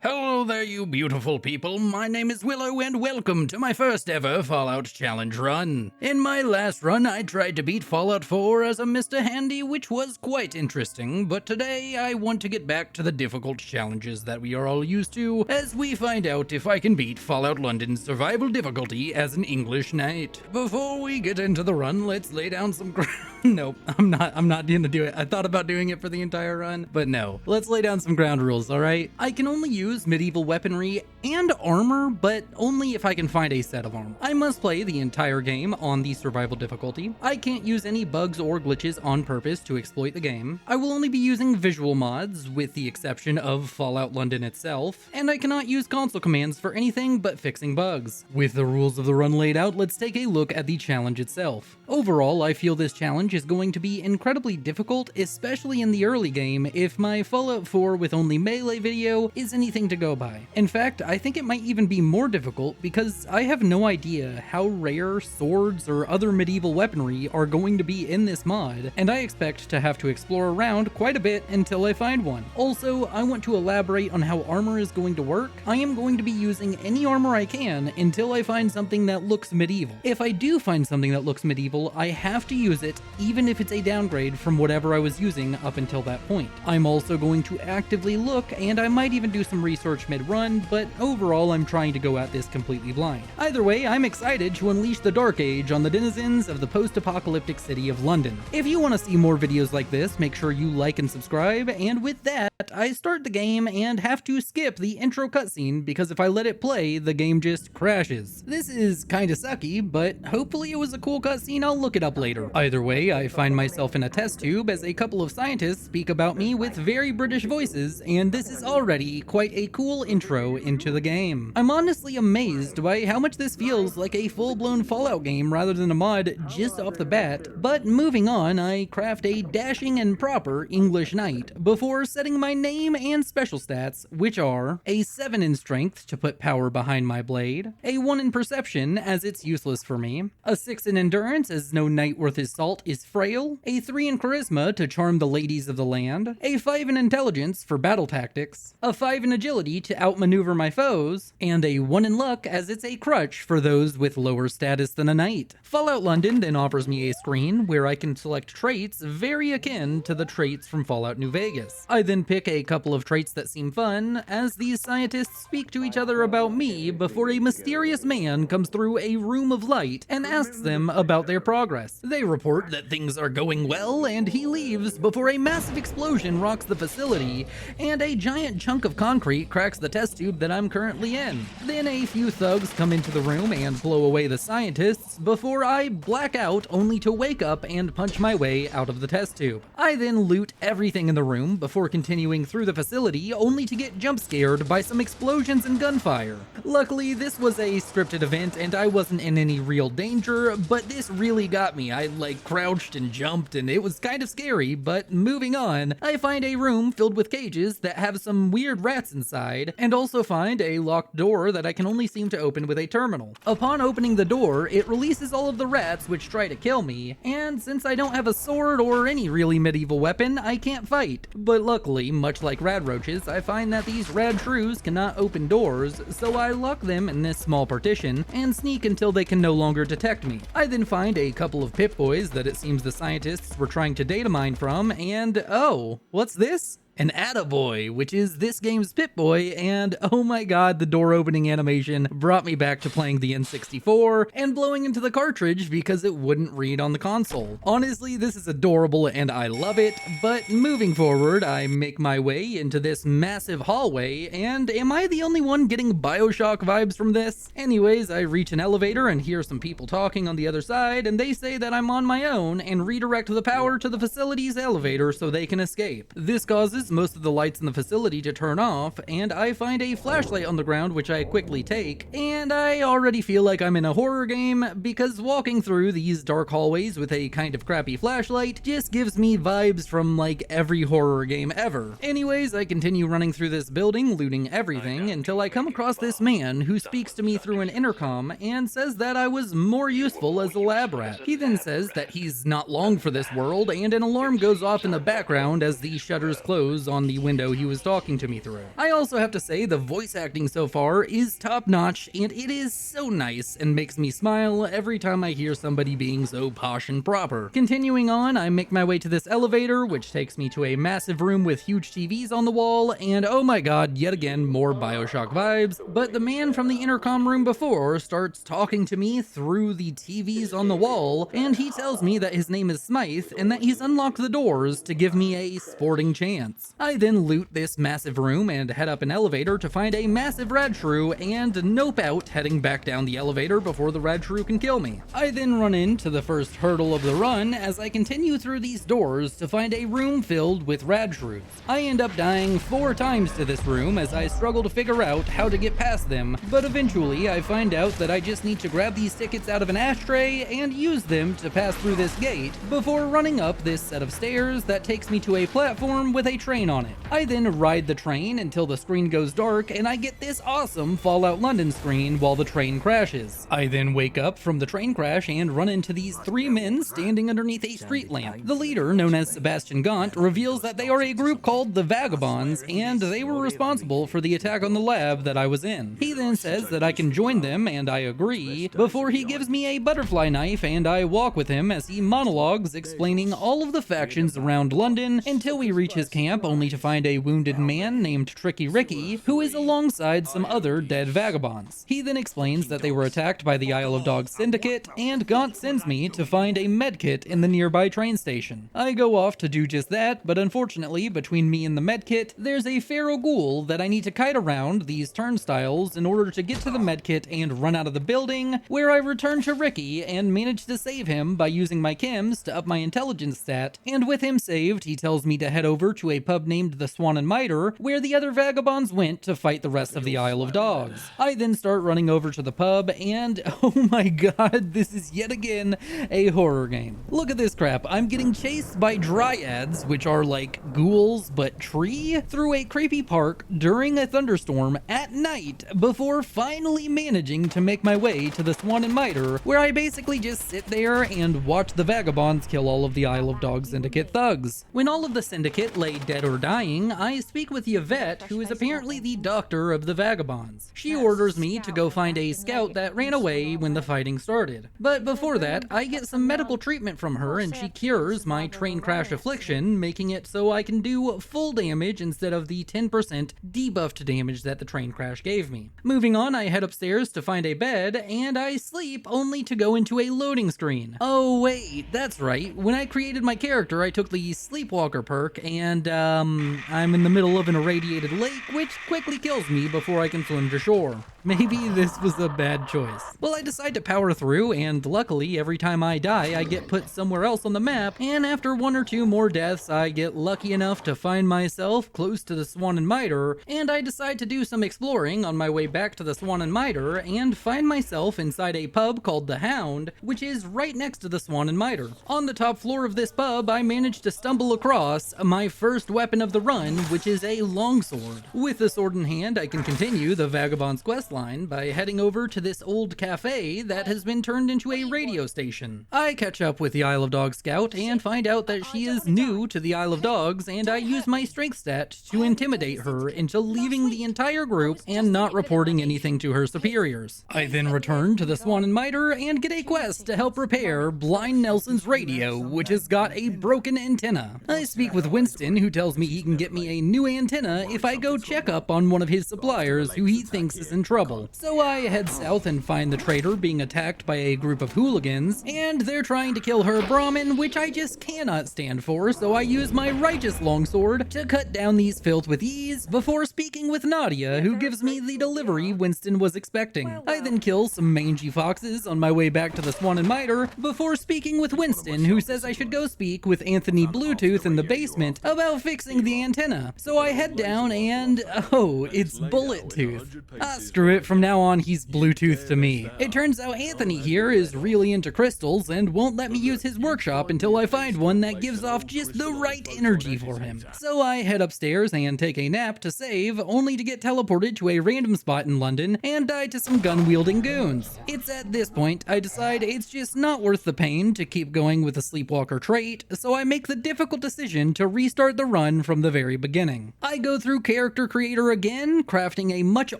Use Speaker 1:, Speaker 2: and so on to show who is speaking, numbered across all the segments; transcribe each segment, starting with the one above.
Speaker 1: Hello there, you beautiful people. My name is Willow, and welcome to my first ever Fallout Challenge run. In my last run, I tried to beat Fallout 4 as a Mr. Handy, which was quite interesting, but today I want to get back to the difficult challenges that we are all used to, as we find out if I can beat Fallout London's survival difficulty as an English knight. Before we get into the run, let's lay down some Nope, I'm not gonna do it. I thought about doing it for the entire run, but no. Let's lay down some ground rules, alright? I can only use medieval weaponry and armor, but only if I can find a set of armor. I must play the entire game on the survival difficulty. I can't use any bugs or glitches on purpose to exploit the game. I will only be using visual mods, with the exception of Fallout London itself, and I cannot use console commands for anything but fixing bugs. With the rules of the run laid out, let's take a look at the challenge itself. Overall, I feel this challenge is going to be incredibly difficult, especially in the early game, if my Fallout 4 with only melee video is anything to go by. In fact, I think it might even be more difficult because I have no idea how rare swords or other medieval weaponry are going to be in this mod, and I expect to have to explore around quite a bit until I find one. Also, I want to elaborate on how armor is going to work. I am going to be using any armor I can until I find something that looks medieval. If I do find something that looks medieval, I have to use it, even if it's a downgrade from whatever I was using up until that point. I'm also going to actively look, and I might even do some research mid-run, but overall I'm trying to go at this completely blind. Either way, I'm excited to unleash the Dark Age on the denizens of the post-apocalyptic city of London. If you want to see more videos like this, make sure you like and subscribe, and with that, I start the game and have to skip the intro cutscene because if I let it play, the game just crashes. This is kinda sucky, but hopefully it was a cool cutscene. I'll look it up later. Either way, I find myself in a test tube as a couple of scientists speak about me with very British voices, and this is already quite a cool intro into the game. I'm honestly amazed by how much this feels like a full-blown Fallout game rather than a mod just off the bat, but moving on, I craft a dashing and proper English knight before setting my name and special stats, which are a 7 in strength to put power behind my blade, a 1 in perception as it's useless for me, a 6 in endurance as no knight worth his salt is frail, a 3 in charisma to charm the ladies of the land, a 5 in intelligence for battle tactics, a 5 in agility to outmaneuver my foes, and a 1 in luck as it's a crutch for those with lower status than a knight. Fallout London then offers me a screen where I can select traits very akin to the traits from Fallout New Vegas. I then pick a couple of traits that seem fun as these scientists speak to each other about me before a mysterious man comes through a room of light and asks them about their progress. They report that things are going well, and he leaves before a massive explosion rocks the facility and a giant chunk of concrete cracks the test tube that I'm currently in. Then a few thugs come into the room and blow away the scientists before I black out only to wake up and punch my way out of the test tube. I then loot everything in the room before continuing through the facility only to get jump scared by some explosions and gunfire. Luckily, this was a scripted event and I wasn't in any real danger, but this really got me. I crouched and jumped and it was kind of scary, but moving on, I find a room filled with cages that have some weird rats inside, and also find a locked door that I can only seem to open with a terminal. Upon opening the door, it releases all of the rats which try to kill me, and since I don't have a sword or any really medieval weapon, I can't fight. But luckily, much like rad roaches, I find that these rad shrews cannot open doors, so I lock them in this small partition and sneak until they can no longer detect me. I then find a couple of Pip-Boys that it seems the scientists were trying to data mine from, and oh, what's this? An Attaboy, which is this game's Pip-Boy, and oh my god, the door opening animation brought me back to playing the N64 and blowing into the cartridge because it wouldn't read on the console. Honestly, this is adorable and I love it, but moving forward, I make my way into this massive hallway, and am I the only one getting Bioshock vibes from this? Anyways, I reach an elevator and hear some people talking on the other side, and they say that I'm on my own and redirect the power to the facility's elevator so they can escape. This causes most of the lights in the facility to turn off, and I find a flashlight on the ground which I quickly take, and I already feel like I'm in a horror game because walking through these dark hallways with a kind of crappy flashlight just gives me vibes from every horror game ever. Anyways, I continue running through this building, looting everything, until I come across this man who speaks to me through an intercom and says that I was more useful as a lab rat. He then says that he's not long for this world, and an alarm goes off in the background as the shutters close photos on the window he was talking to me through. I also have to say the voice acting so far is top notch, and it is so nice and makes me smile every time I hear somebody being so posh and proper. Continuing on, I make my way to this elevator, which takes me to a massive room with huge TVs on the wall, and oh my god, yet again more Bioshock vibes, but the man from the intercom room before starts talking to me through the TVs on the wall, and he tells me that his name is Smythe and that he's unlocked the doors to give me a sporting chance. I then loot this massive room and head up an elevator to find a massive rad shrew and nope out, heading back down the elevator before the rad shrew can kill me. I then run into the first hurdle of the run as I continue through these doors to find a room filled with rad shrews. I end up dying 4 times to this room as I struggle to figure out how to get past them, but eventually I find out that I just need to grab these tickets out of an ashtray and use them to pass through this gate before running up this set of stairs that takes me to a platform with a train on it. I then ride the train until the screen goes dark and I get this awesome Fallout London screen while the train crashes. I then wake up from the train crash and run into these 3 men standing underneath a street lamp. The leader, known as Sebastian Gaunt, reveals that they are a group called the Vagabonds and they were responsible for the attack on the lab that I was in. He then says that I can join them and I agree, before he gives me a butterfly knife and I walk with him as he monologues explaining all of the factions around London until we reach his camp, only to find a wounded man named Tricky Ricky who is alongside some other dead vagabonds. He then explains that they were attacked by the Isle of Dogs syndicate and Gaunt sends me to find a medkit in the nearby train station. I go off to do just that, but unfortunately between me and the medkit there's a feral ghoul that I need to kite around these turnstiles in order to get to the medkit and run out of the building, where I return to Ricky and manage to save him by using my chems to up my intelligence stat, and with him saved he tells me to head over to a pub named the Swan and Mitre where the other vagabonds went to fight the rest of the Isle of Dogs. I then start running over to the pub and oh my god, this is yet again a horror game. Look at this crap, I'm getting chased by dryads, which are like ghouls but tree, through a creepy park during a thunderstorm at night before finally managing to make my way to the Swan and Mitre, where I basically just sit there and watch the vagabonds kill all of the Isle of Dogs syndicate thugs. When all of the syndicate lay dead or dying, I speak with Yvette, who is apparently the doctor of the vagabonds. She orders me to go find a scout that ran away when the fighting started. But before that, I get some medical treatment from her and she cures my train crash affliction, making it so I can do full damage instead of the 10% debuffed damage that the train crash gave me. Moving on, I head upstairs to find a bed and I sleep only to go into a loading screen. Oh wait, that's right. When I created my character, I took the Sleepwalker perk and I'm in the middle of an irradiated lake, which quickly kills me before I can swim to shore. Maybe this was a bad choice. Well, I decide to power through, and luckily every time I die I get put somewhere else on the map, and after 1 or 2 more deaths I get lucky enough to find myself close to the Swan and Mitre, and I decide to do some exploring on my way back to the Swan and Mitre and find myself inside a pub called the Hound, which is right next to the Swan and Mitre. On the top floor of this pub I managed to stumble across my first weapon of the run, which is a longsword. With the sword in hand I can continue the Vagabond's quest line by heading over to this old cafe that has been turned into a radio station. I catch up with the Isle of Dogs scout and find out that she is new to the Isle of Dogs, and I use my strength stat to intimidate her into leaving the entire group and not reporting anything to her superiors. I then return to the Swan and Mitre and get a quest to help repair Blind Nelson's radio, which has got a broken antenna. I speak with Winston, who tells me he can get me a new antenna if I go check up on one of his suppliers who he thinks is in trouble. So I head south and find the traitor being attacked by a group of hooligans, and they're trying to kill her Brahmin, which I just cannot stand for, so I use my righteous longsword to cut down these filth with ease before speaking with Nadia, who gives me the delivery Winston was expecting. I then kill some mangy foxes on my way back to the Swan and Mitre before speaking with Winston, who says I should go speak with Anthony Bluetooth in the basement about fixing the antenna. So I head down and, oh, it's Bullet Tooth. Ah, screw it. but from now on he's Bluetooth to me. It turns out Anthony here is really into crystals and won't let me use his workshop until I find one that gives off just the right energy for him. So I head upstairs and take a nap to save, only to get teleported to a random spot in London and die to some gun-wielding goons. It's at this point I decide it's just not worth the pain to keep going with the Sleepwalker trait, so I make the difficult decision to restart the run from the very beginning. I go through Character Creator again, crafting a much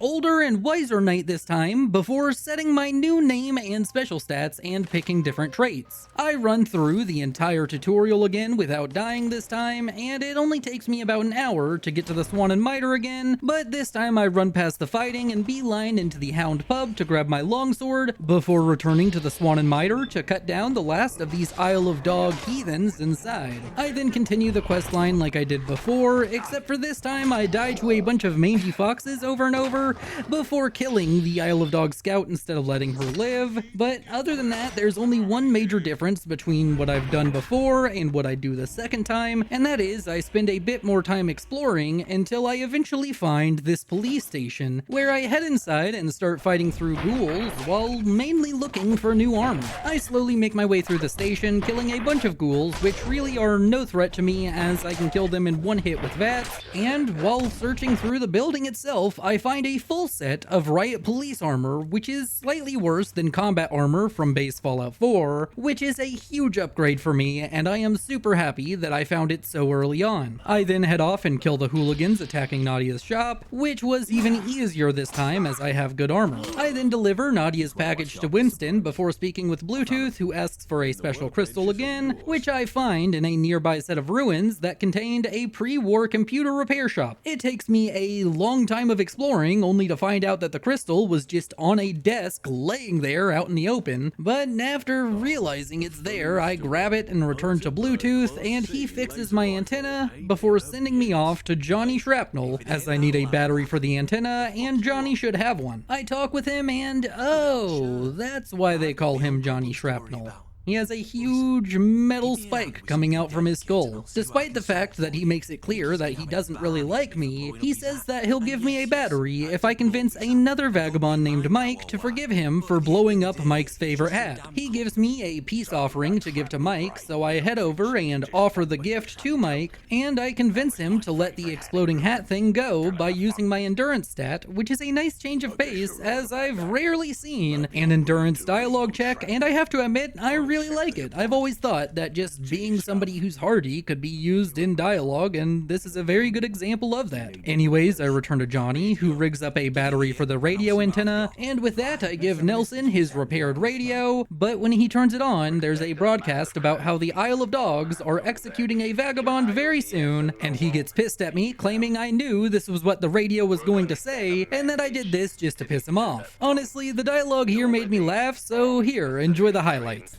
Speaker 1: older and wiser knight this time, before setting my new name and special stats and picking different traits. I run through the entire tutorial again without dying this time, and it only takes me about an hour to get to the Swan and Mitre again, but this time I run past the fighting and beeline into the Hound pub to grab my longsword, before returning to the Swan and Mitre to cut down the last of these Isle of Dog heathens inside. I then continue the questline like I did before, except for this time I die to a bunch of mangy foxes over and over, before killing the Isle of Dog scout instead of letting her live. But other than that, there's only one major difference between what I've done before and what I do the second time, and that is I spend a bit more time exploring until I eventually find this police station, where I head inside and start fighting through ghouls while mainly looking for new armor. I slowly make my way through the station, killing a bunch of ghouls, which really are no threat to me as I can kill them in one hit with VATS, and while searching through the building itself, I find a full set of Riot police armor, which is slightly worse than combat armor from base Fallout 4, which is a huge upgrade for me, and I am super happy that I found it so early on. I then head off and kill the hooligans attacking Nadia's shop, which was even easier this time as I have good armor. I then deliver Nadia's package to Winston before speaking with Bluetooth, who asks for a special crystal again, which I find in a nearby set of ruins that contained a pre-war computer repair shop. It takes me a long time of exploring only to find out that the crystal was just on a desk laying there out in the open, but after realizing it's there, I grab it and return to Bluetooth, and he fixes my antenna before sending me off to Johnny Shrapnel, as I need a battery for the antenna and Johnny should have one. I talk with him and oh, that's why they call him Johnny Shrapnel. He has a huge metal spike coming out from his skull. Despite the fact that he makes it clear that he doesn't really like me, he says that he'll give me a battery if I convince another vagabond named Mike to forgive him for blowing up Mike's favorite hat. He gives me a peace offering to give to Mike, so I head over and offer the gift to Mike, and I convince him to let the exploding hat thing go by using my endurance stat, which is a nice change of pace as I've rarely seen an endurance dialogue check, and I have to admit, I really like it. I've always thought that just being somebody who's hardy could be used in dialogue, and this is a very good example of that. Anyways, I return to Johnny, who rigs up a battery for the radio antenna, and with that I give Nelson his repaired radio, but when he turns it on, there's a broadcast about how the Isle of Dogs are executing a vagabond very soon, and he gets pissed at me, claiming I knew this was what the radio was going to say, and that I did this just to piss him off. Honestly, the dialogue here made me laugh, so here, enjoy the highlights.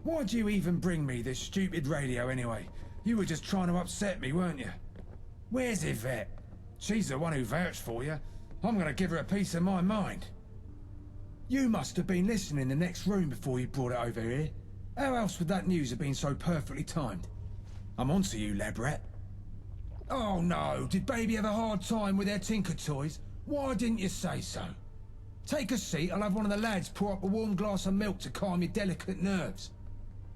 Speaker 2: Why'd you even bring me this stupid radio anyway? You were just trying to upset me, weren't you? Where's Yvette? She's the one who vouched for you. I'm gonna give her a piece of my mind. You must have been listening in the next room before you brought it over here. How else would that news have been so perfectly timed? I'm onto you, lab rat. Oh no, did baby have a hard time with their tinker toys? Why didn't you say so? Take a seat, I'll have one of the lads pour up a warm glass of milk to calm your delicate nerves.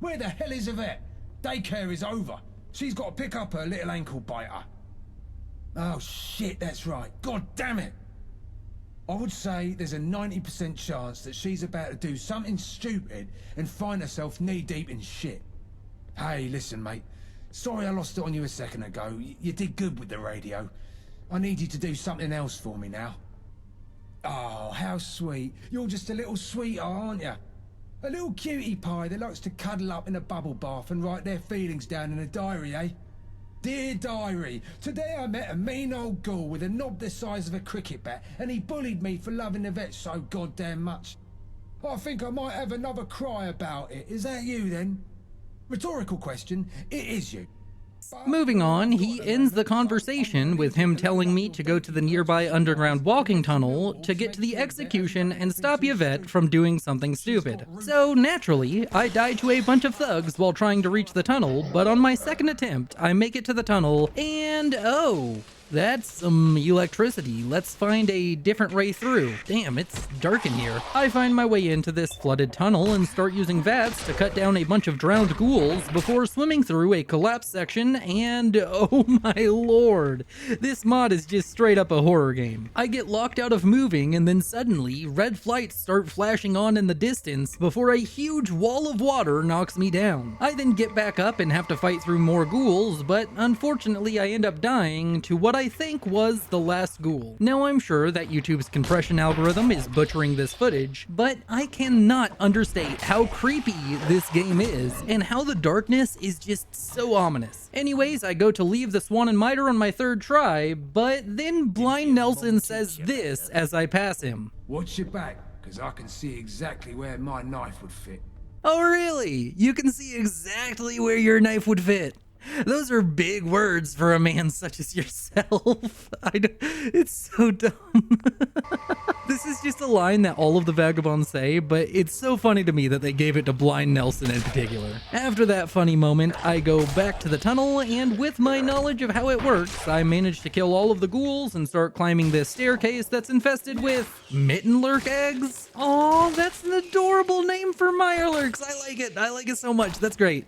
Speaker 2: Where the hell is Yvette? Daycare is over. She's got to pick up her little ankle biter. Oh shit, that's right. God damn it. I would say there's a 90% chance that she's about to do something stupid and find herself knee-deep in shit. Hey, listen, mate. Sorry I lost it on you a second ago. You did good with the radio. I need you to do something else for me now. Oh, how sweet. You're just a little sweetheart, aren't you? A little cutie pie that likes to cuddle up in a bubble bath and write their feelings down in a diary, eh? Dear diary, today I met a mean old ghoul with a knob the size of a cricket bat, and he bullied me for loving Yvette so goddamn much. I think I might have another cry about it. Is that you then? Rhetorical question, it is you.
Speaker 1: Moving on, he ends the conversation with him telling me to go to the nearby underground walking tunnel to get to the execution and stop Yvette from doing something stupid. So naturally, I die to a bunch of thugs while trying to reach the tunnel, but on my second attempt, I make it to the tunnel, and oh, That's some electricity. Let's find a different way through. Damn, it's dark in here. I find my way into this flooded tunnel and start using vats to cut down a bunch of drowned ghouls before swimming through a collapsed section, and oh my lord, this mod is just straight up a horror game. I get locked out of moving, and then suddenly red flights start flashing on in the distance before a huge wall of water knocks me down. I then get back up and have to fight through more ghouls, but unfortunately I end up dying to what I think was the last ghoul. Now I'm sure that YouTube's compression algorithm is butchering this footage, but I cannot understate how creepy this game is and how the darkness is just so ominous. Anyways, I go to leave the Swan and Mitre on my third try, but then Blind Nelson says this as I pass him.
Speaker 2: Watch your back, because I can see exactly where my knife would fit.
Speaker 1: Oh really? You can see exactly where your knife would fit. Those are big words for a man such as yourself. It's so dumb. This is just a line that all of the vagabonds say, but it's so funny to me that they gave it to Blind Nelson in particular. After that funny moment, I go back to the tunnel, and with my knowledge of how it works, I manage to kill all of the ghouls and start climbing this staircase that's infested with Mittenlurk eggs. Oh, that's an adorable name for Mirelurks. I like it. I like it so much. That's great.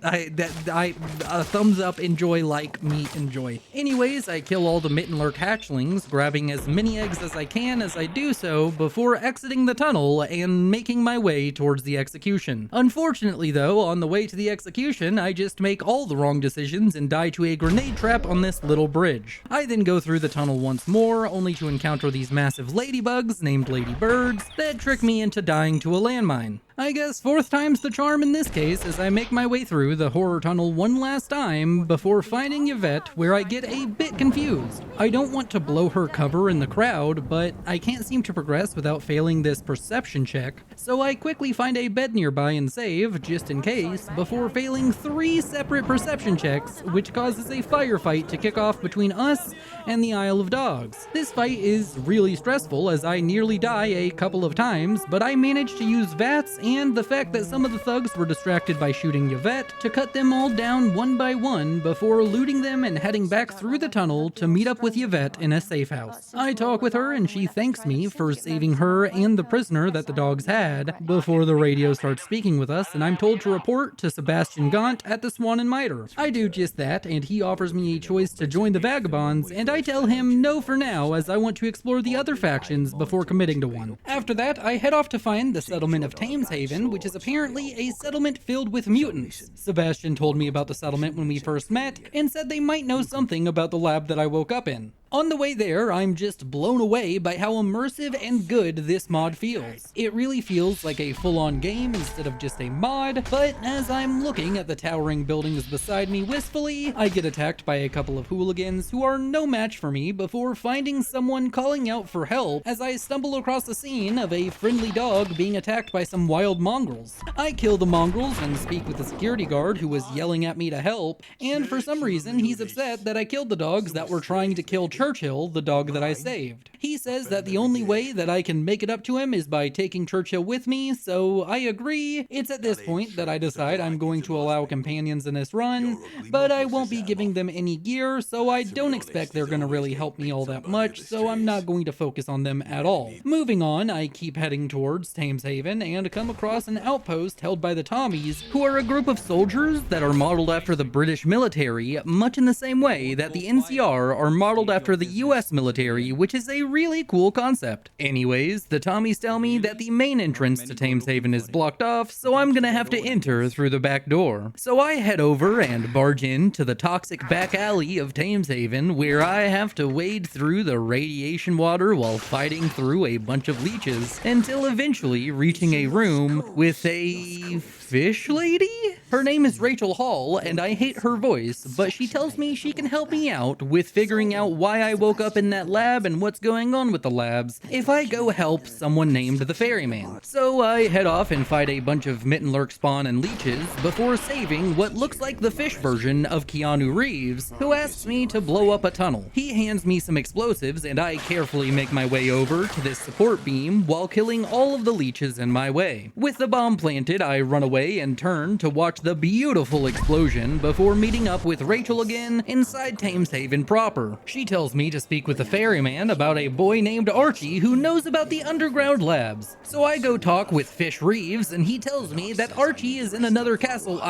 Speaker 1: Thumbs up, enjoy, like, meat, enjoy. Anyways, I kill all the Mittenlurk hatchlings, grabbing as many eggs as I can as I do so before exiting the tunnel and making my way towards the execution. Unfortunately though, on the way to the execution, I just make all the wrong decisions and die to a grenade trap on this little bridge. I then go through the tunnel once more, only to encounter these massive ladybugs named ladybirds that trick me into dying to a landmine. I guess fourth time's the charm in this case, as I make my way through the horror tunnel one last time before finding Yvette, where I get a bit confused. I don't want to blow her cover in the crowd, but I can't seem to progress without failing this perception check, so I quickly find a bed nearby and save, just in case, before failing 3 separate perception checks, which causes a firefight to kick off between us and the Isle of Dogs. This fight is really stressful as I nearly die a couple of times, but I managed to use vats and the fact that some of the thugs were distracted by shooting Yvette to cut them all down one by one before looting them and heading back through the tunnel to meet up with Yvette in a safe house. I talk with her and she thanks me for saving her and the prisoner that the dogs had before the radio starts speaking with us, and I'm told to report to Sebastian Gaunt at the Swan and Mitre. I do just that, and he offers me a choice to join the vagabonds, and I tell him no for now as I want to explore the other factions before committing to one. After that, I head off to find the settlement of Thameshaven, which is apparently a settlement filled with mutants. Sebastian told me about the settlement when we first met, and said they might know something about the lab that I woke up in. On the way there, I'm just blown away by how immersive and good this mod feels. It really feels like a full-on game instead of just a mod, but as I'm looking at the towering buildings beside me wistfully, I get attacked by a couple of hooligans who are no match for me before finding someone calling out for help as I stumble across the scene of a friendly dog being attacked by some wild mongrels. I kill the mongrels and speak with the security guard who was yelling at me to help, and for some reason he's upset that I killed the dogs that were trying to kill Churchill, the dog that I saved. He says that the only way that I can make it up to him is by taking Churchill with me, so I agree. It's at this point that I decide I'm going to allow companions in this run, but I won't be giving them any gear, so I don't expect they're going to really help me all that much, so I'm not going to focus on them at all. Moving on, I keep heading towards Thameshaven and come across an outpost held by the Tommies, who are a group of soldiers that are modeled after the British military, much in the same way that the NCR are modeled after the US military, which is a really cool concept. Anyways, the Tommies tell me that the main entrance to Thameshaven is blocked off, so I'm gonna have to enter through the back door. So I head over and barge into the toxic back alley of Thameshaven, where I have to wade through the radiation water while fighting through a bunch of leeches, until eventually reaching a room with a fish lady? Her name is Rachel Hall, and I hate her voice, but she tells me she can help me out with figuring out why I woke up in that lab and what's going on with the labs if I go help someone named the Ferryman. So I head off and fight a bunch of Mittenlurk spawn and leeches before saving what looks like the fish version of Keanu Reeves, who asks me to blow up a tunnel. He hands me some explosives and I carefully make my way over to this support beam while killing all of the leeches in my way. With the bomb planted, I run away and turn to watch conduct the beautiful explosion before meeting up with Rachel again inside Thameshaven proper. She tells me to speak with the ferryman about a boy named Archie who knows about the underground labs. So I go talk with Fish Reeves, and he tells me that Archie is in another castle,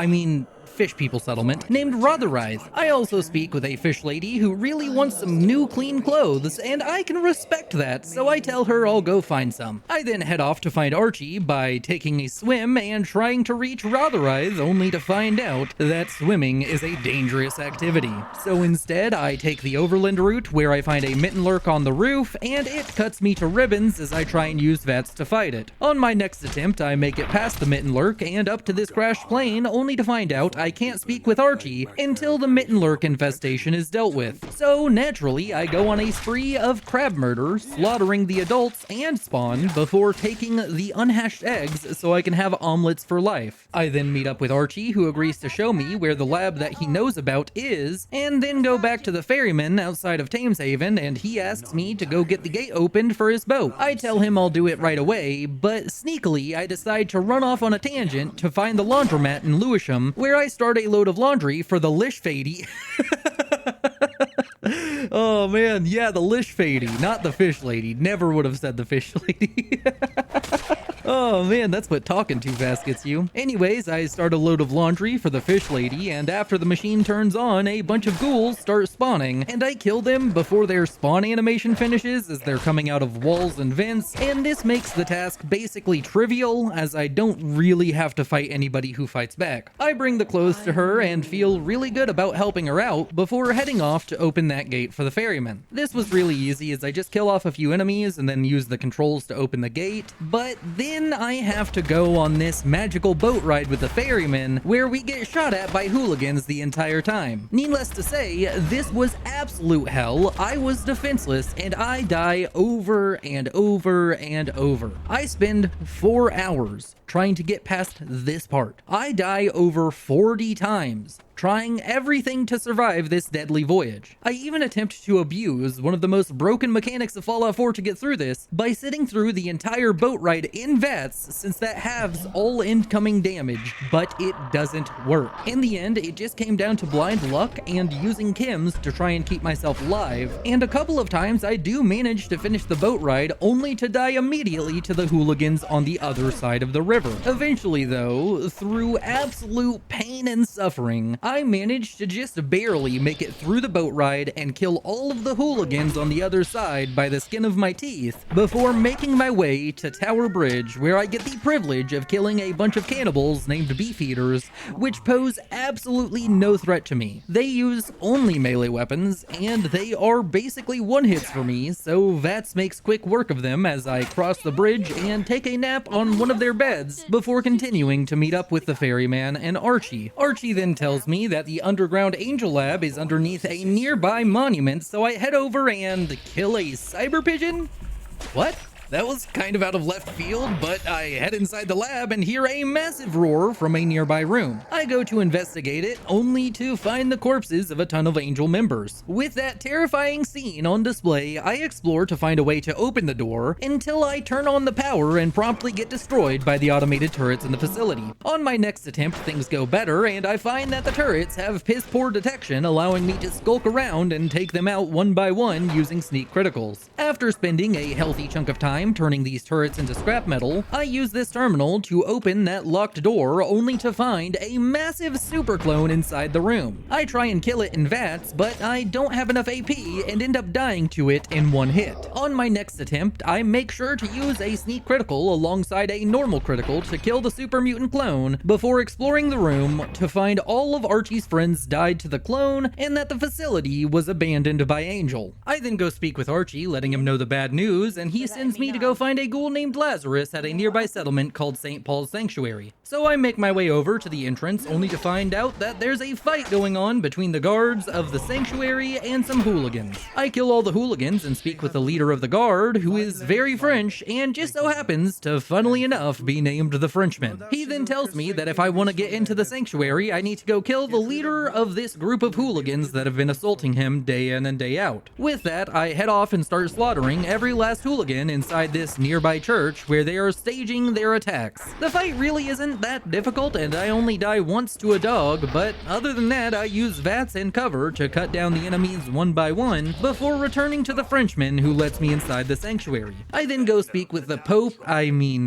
Speaker 1: fish people settlement, named Rotherith. I also speak with a fish lady who really wants some new clean clothes, and I can respect that, so I tell her I'll go find some. I then head off to find Archie by taking a swim and trying to reach Rotherith, only to find out that swimming is a dangerous activity. So instead, I take the overland route where I find a Mittenlurk on the roof, and it cuts me to ribbons as I try and use Vats to fight it. On my next attempt, I make it past the Mittenlurk and up to this crashed plane, only to find out I can't speak with Archie until the Mittenlurk infestation is dealt with. So naturally, I go on a spree of crab murder, slaughtering the adults and spawn before taking the unhatched eggs so I can have omelets for life. I then meet up with Archie, who agrees to show me where the lab that he knows about is, and then go back to the ferryman outside of Thameshaven, and he asks me to go get the gate opened for his boat. I tell him I'll do it right away, but sneakily I decide to run off on a tangent to find the laundromat in Lewisham, where I start a load of laundry for the Lish Fady. Oh man, yeah, the Lish Fady, not the fish lady. Never would have said the fish lady. Oh man, that's what talking too fast gets you. Anyways, I start a load of laundry for the fish lady, and after the machine turns on, a bunch of ghouls start spawning, and I kill them before their spawn animation finishes as they're coming out of walls and vents, and this makes the task basically trivial as I don't really have to fight anybody who fights back. I bring the clothes to her and feel really good about helping her out before heading off to open that gate for the ferryman. This was really easy as I just kill off a few enemies and then use the controls to open the gate, but then I have to go on this magical boat ride with the ferryman where we get shot at by hooligans the entire time. Needless to say, this was absolute hell. I was defenseless and I die over and over and over. I spend 4 hours trying to get past this part. I die over 40 times, trying everything to survive this deadly voyage. I even attempt to abuse one of the most broken mechanics of Fallout 4 to get through this by sitting through the entire boat ride in Vats, since that halves all incoming damage, but it doesn't work. In the end, it just came down to blind luck and using chems to try and keep myself alive, and a couple of times I do manage to finish the boat ride only to die immediately to the hooligans on the other side of the river. Eventually though, through absolute pain and suffering, I managed to just barely make it through the boat ride and kill all of the hooligans on the other side by the skin of my teeth before making my way to Tower Bridge, where I get the privilege of killing a bunch of cannibals named Beefeaters, which pose absolutely no threat to me. They use only melee weapons, and they are basically one-hits for me, so Vats makes quick work of them as I cross the bridge and take a nap on one of their beds before continuing to meet up with the ferryman and Archie. Archie then tells me that the underground angel lab is underneath a nearby monument, so I head over and kill a cyber pigeon? What? That was kind of out of left field, but I head inside the lab and hear a massive roar from a nearby room. I go to investigate it, only to find the corpses of a ton of Angel members. With that terrifying scene on display, I explore to find a way to open the door until I turn on the power and promptly get destroyed by the automated turrets in the facility. On my next attempt, things go better, and I find that the turrets have piss-poor detection, allowing me to skulk around and take them out one by one using sneak criticals. After spending a healthy chunk of time turning these turrets into scrap metal, I use this terminal to open that locked door, only to find a massive super clone inside the room. I try and kill it in Vats, but I don't have enough AP and end up dying to it in one hit. On my next attempt, I make sure to use a sneak critical alongside a normal critical to kill the super mutant clone before exploring the room to find all of Archie's friends died to the clone and that the facility was abandoned by Angel. I then go speak with Archie, letting him know the bad news, and he sends me to go find a ghoul named Lazarus at a nearby settlement called St. Paul's Sanctuary. So I make my way over to the entrance, only to find out that there's a fight going on between the guards of the sanctuary and some hooligans. I kill all the hooligans and speak with the leader of the guard, who is very French and just so happens to, funnily enough, be named the Frenchman. He then tells me that if I want to get into the sanctuary, I need to go kill the leader of this group of hooligans that have been assaulting him day in and day out. With that, I head off and start slaughtering every last hooligan inside inside this nearby church where they are staging their attacks. The fight really isn't that difficult, and I only die once to a dog, but other than that, I use vats and cover to cut down the enemies one by one before returning to the Frenchman who lets me inside the sanctuary. I then go speak with the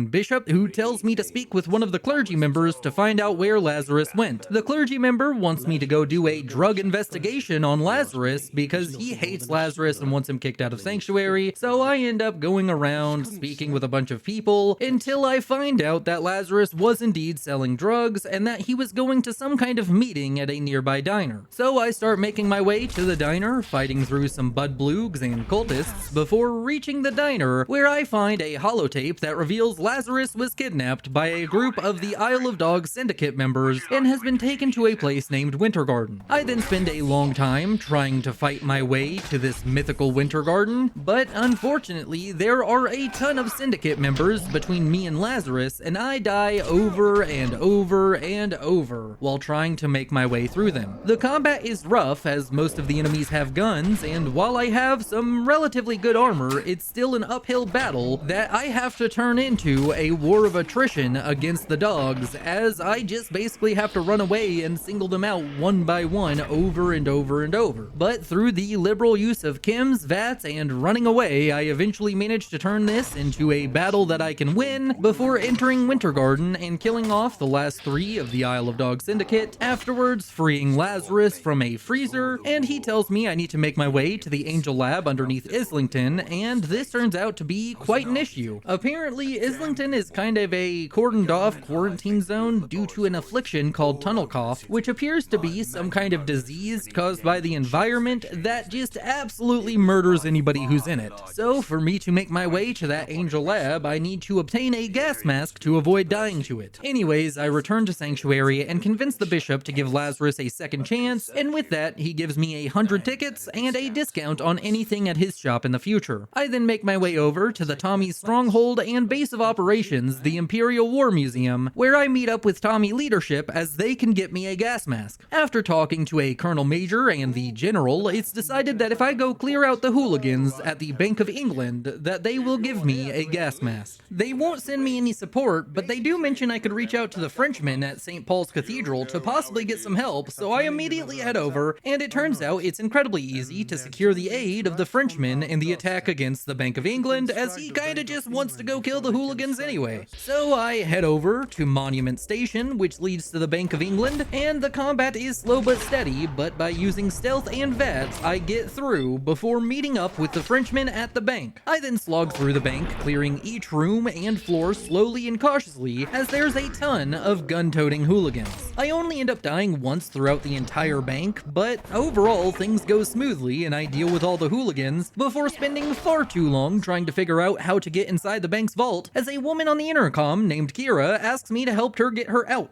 Speaker 1: bishop, who tells me to speak with one of the clergy members to find out where Lazarus went. The clergy member wants me to go do a drug investigation on Lazarus because he hates Lazarus and wants him kicked out of sanctuary, so I end up going around speaking with a bunch of people until I find out that Lazarus was indeed selling drugs and that he was going to some kind of meeting at a nearby diner. So I start making my way to the diner, fighting through some budbloogs and cultists before reaching the diner, where I find a holotape that reveals Lazarus was kidnapped by a group of the Isle of Dogs syndicate members and has been taken to a place named Winter Garden. I then spend a long time trying to fight my way to this mythical Winter Garden, but unfortunately there are a ton of syndicate members between me and Lazarus, and I die over and over and over while trying to make my way through them. The combat is rough as most of the enemies have guns, and while I have some relatively good armor, it's still an uphill battle that I have to turn into a war of attrition against the dogs, as I just basically have to run away and single them out one by one over and over and over. But through the liberal use of chems, vats, and running away, I eventually managed to turn this into a battle that I can win before entering Winter Garden and killing off the last 3 of the Isle of Dogs syndicate, afterwards freeing Lazarus from a freezer, and he tells me I need to make my way to the Angel Lab underneath Islington, and this turns out to be quite an issue. Apparently, Islington is kind of a cordoned off quarantine zone due to an affliction called tunnel cough, which appears to be some kind of disease caused by the environment that just absolutely murders anybody who's in it. So for me to make my way to that Angel Lab, I need to obtain a gas mask to avoid dying to it. Anyways, I return to Sanctuary and convince the bishop to give Lazarus a second chance, and with that, he gives me 100 tickets and a discount on anything at his shop in the future. I then make my way over to the Tommy's stronghold and base of operations, the Imperial War Museum, where I meet up with Tommy leadership as they can get me a gas mask. After talking to a Colonel Major and the General, it's decided that if I go clear out the hooligans at the Bank of England, that they will give me a gas mask. They won't send me any support, but they do mention I could reach out to the Frenchmen at St. Paul's Cathedral to possibly get some help, so I immediately head over, and it turns out it's incredibly easy to secure the aid of the Frenchmen in the attack against the Bank of England, as he kinda just wants to go kill the hooligans anyway. So I head over to Monument Station, which leads to the Bank of England, and the combat is slow but steady, but by using stealth and vats, I get through before meeting up with the Frenchmen at the bank. I then slog through the bank, clearing each room and floor slowly and cautiously, as there's a ton of gun-toting hooligans. I only end up dying once throughout the entire bank, but overall things go smoothly and I deal with all the hooligans before spending far too long trying to figure out how to get inside the bank's vault, as a woman on the intercom named Kira asks me to help her get her out.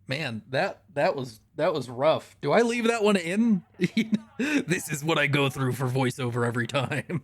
Speaker 1: Man, that was rough. Do I leave that one in? This is what I go through for voiceover every time.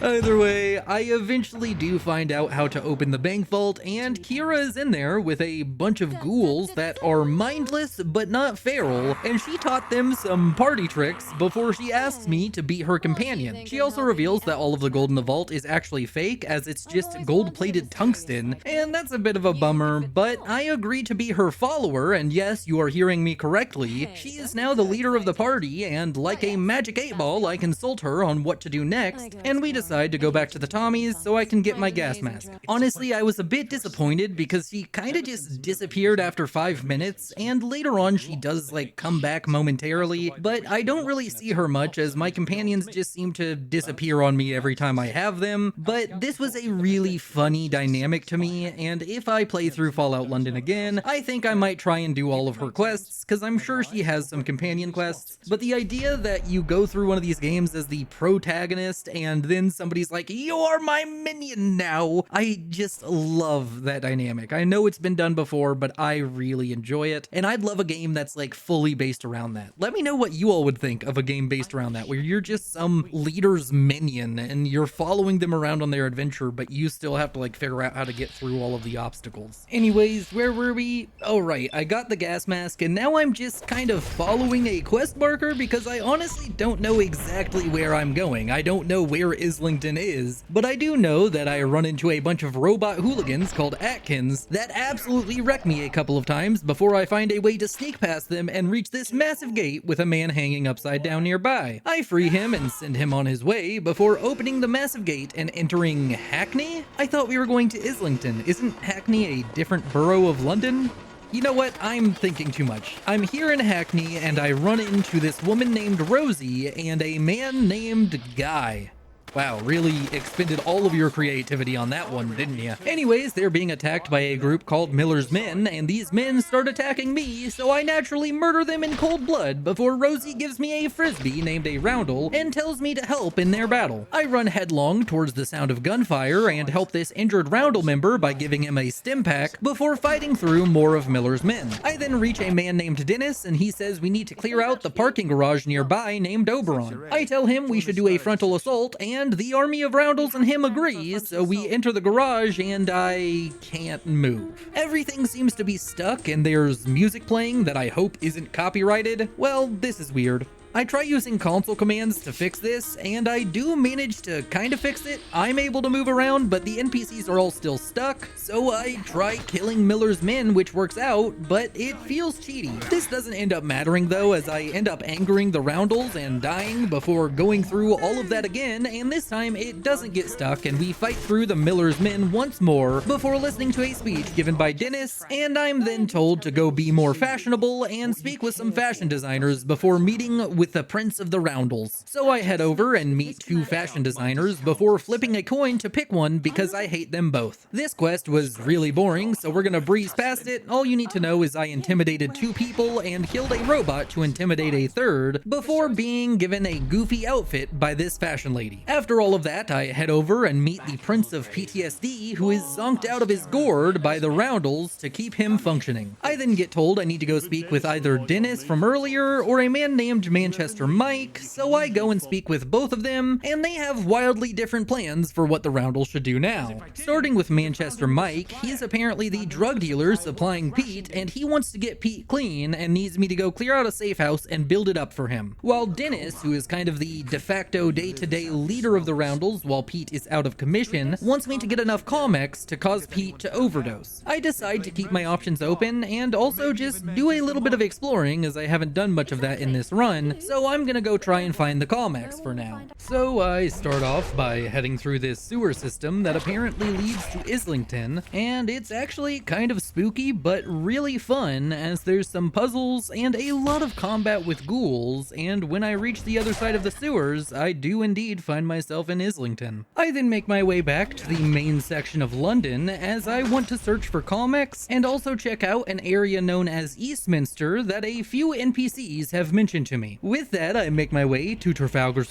Speaker 1: Either way, I eventually do find out how to open the bank vault, and Kira is in there with a bunch of ghouls that are mindless but not feral, and she taught them some party tricks before she asks me to be her companion. She also reveals that all of the gold in the vault is actually fake, as it's just gold-plated tungsten, and that's a bit of a bummer, but I agree to be her follower, and yes, you are hearing me correctly. She is now the leader of the party, and like a magic 8-ball, I consult her on what to do next, and we decide to go back to the Tommies so I can get my gas mask. Honestly, I was a bit disappointed because she kinda just disappeared after 5 minutes, and later on she does like come back momentarily, but I don't really see her much as my companions just seem to disappear on me every time I have them. But this was a really funny dynamic to me, and if I play through Fallout London again, I think I might try and do all of her quests, because I'm sure she has some companion quests. But the idea that you go through one of these games as the protagonist and then somebody's like, "You're my minion now," I just love that dynamic. I know it's been done before, but I really enjoy it, and I'd love a game that's like fully based around that. Let me know what you all would think of a game based around that, where you're just some leader's minion and you're following them around on their adventure, but you still have to like figure out how to get through all of the obstacles. Anyways, where were we? Oh right, I got the gas mask, and now I'm just kind of following a quest marker because because I honestly don't know exactly where I'm going. I don't know where Islington is, but I do know that I run into a bunch of robot hooligans called Atkins that absolutely wreck me a couple of times before I find a way to sneak past them and reach this massive gate with a man hanging upside down nearby. I free him and send him on his way before opening the massive gate and entering Hackney? I thought we were going to Islington. Isn't Hackney a different borough of London? You know what? I'm thinking too much. I'm here in Hackney and I run into this woman named Rosie and a man named Guy. Wow, really expended all of your creativity on that one, didn't you? Anyways, they're being attacked by a group called Miller's Men, and these men start attacking me, so I naturally murder them in cold blood before Rosie gives me a frisbee named a roundel and tells me to help in their battle. I run headlong towards the sound of gunfire and help this injured roundel member by giving him a stim pack before fighting through more of Miller's Men. I then reach a man named Dennis, and he says we need to clear out the parking garage nearby named Oberon. I tell him we should do a frontal assault, and the army of roundels and him agrees, so we enter the garage and I can't move. Everything seems to be stuck and there's music playing that I hope isn't copyrighted. Well, this is weird. I try using console commands to fix this, and I do manage to kind of fix it. I'm able to move around, but the NPCs are all still stuck, so I try killing Miller's Men, which works out, but it feels cheaty. This doesn't end up mattering though, as I end up angering the roundels and dying before going through all of that again, and this time it doesn't get stuck, and we fight through the Miller's Men once more before listening to a speech given by Dennis, and I'm then told to go be more fashionable and speak with some fashion designers before meeting with the Prince of the Roundels. So I head over and meet two fashion designers before flipping a coin to pick one because I hate them both. This quest was really boring, so we're gonna breeze past it. All you need to know is I intimidated two people and killed a robot to intimidate a third before being given a goofy outfit by this fashion lady. After all of that, I head over and meet the Prince of PTSD, who is zonked out of his gourd by the Roundels to keep him functioning. I then get told I need to go speak with either Dennis from earlier or a man named Manchester Mike, so I go and speak with both of them, and they have wildly different plans for what the Roundels should do now. Starting with Manchester Mike, he's apparently the drug dealer supplying Pete, and he wants to get Pete clean and needs me to go clear out a safe house and build it up for him. While Dennis, who is kind of the de facto day-to-day leader of the Roundels while Pete is out of commission, wants me to get enough Comex to cause Pete to overdose. I decide to keep my options open and also just do a little bit of exploring, as I haven't done much of that in this run, so I'm gonna go try and find the Comex for now. So I start off by heading through this sewer system that apparently leads to Islington, and it's actually kind of spooky but really fun, as there's some puzzles and a lot of combat with ghouls, and when I reach the other side of the sewers, I do indeed find myself in Islington. I then make my way back to the main section of London, as I want to search for Comex and also check out an area known as Eastminster that a few NPCs have mentioned to me. With that, I make my way to Trafalgar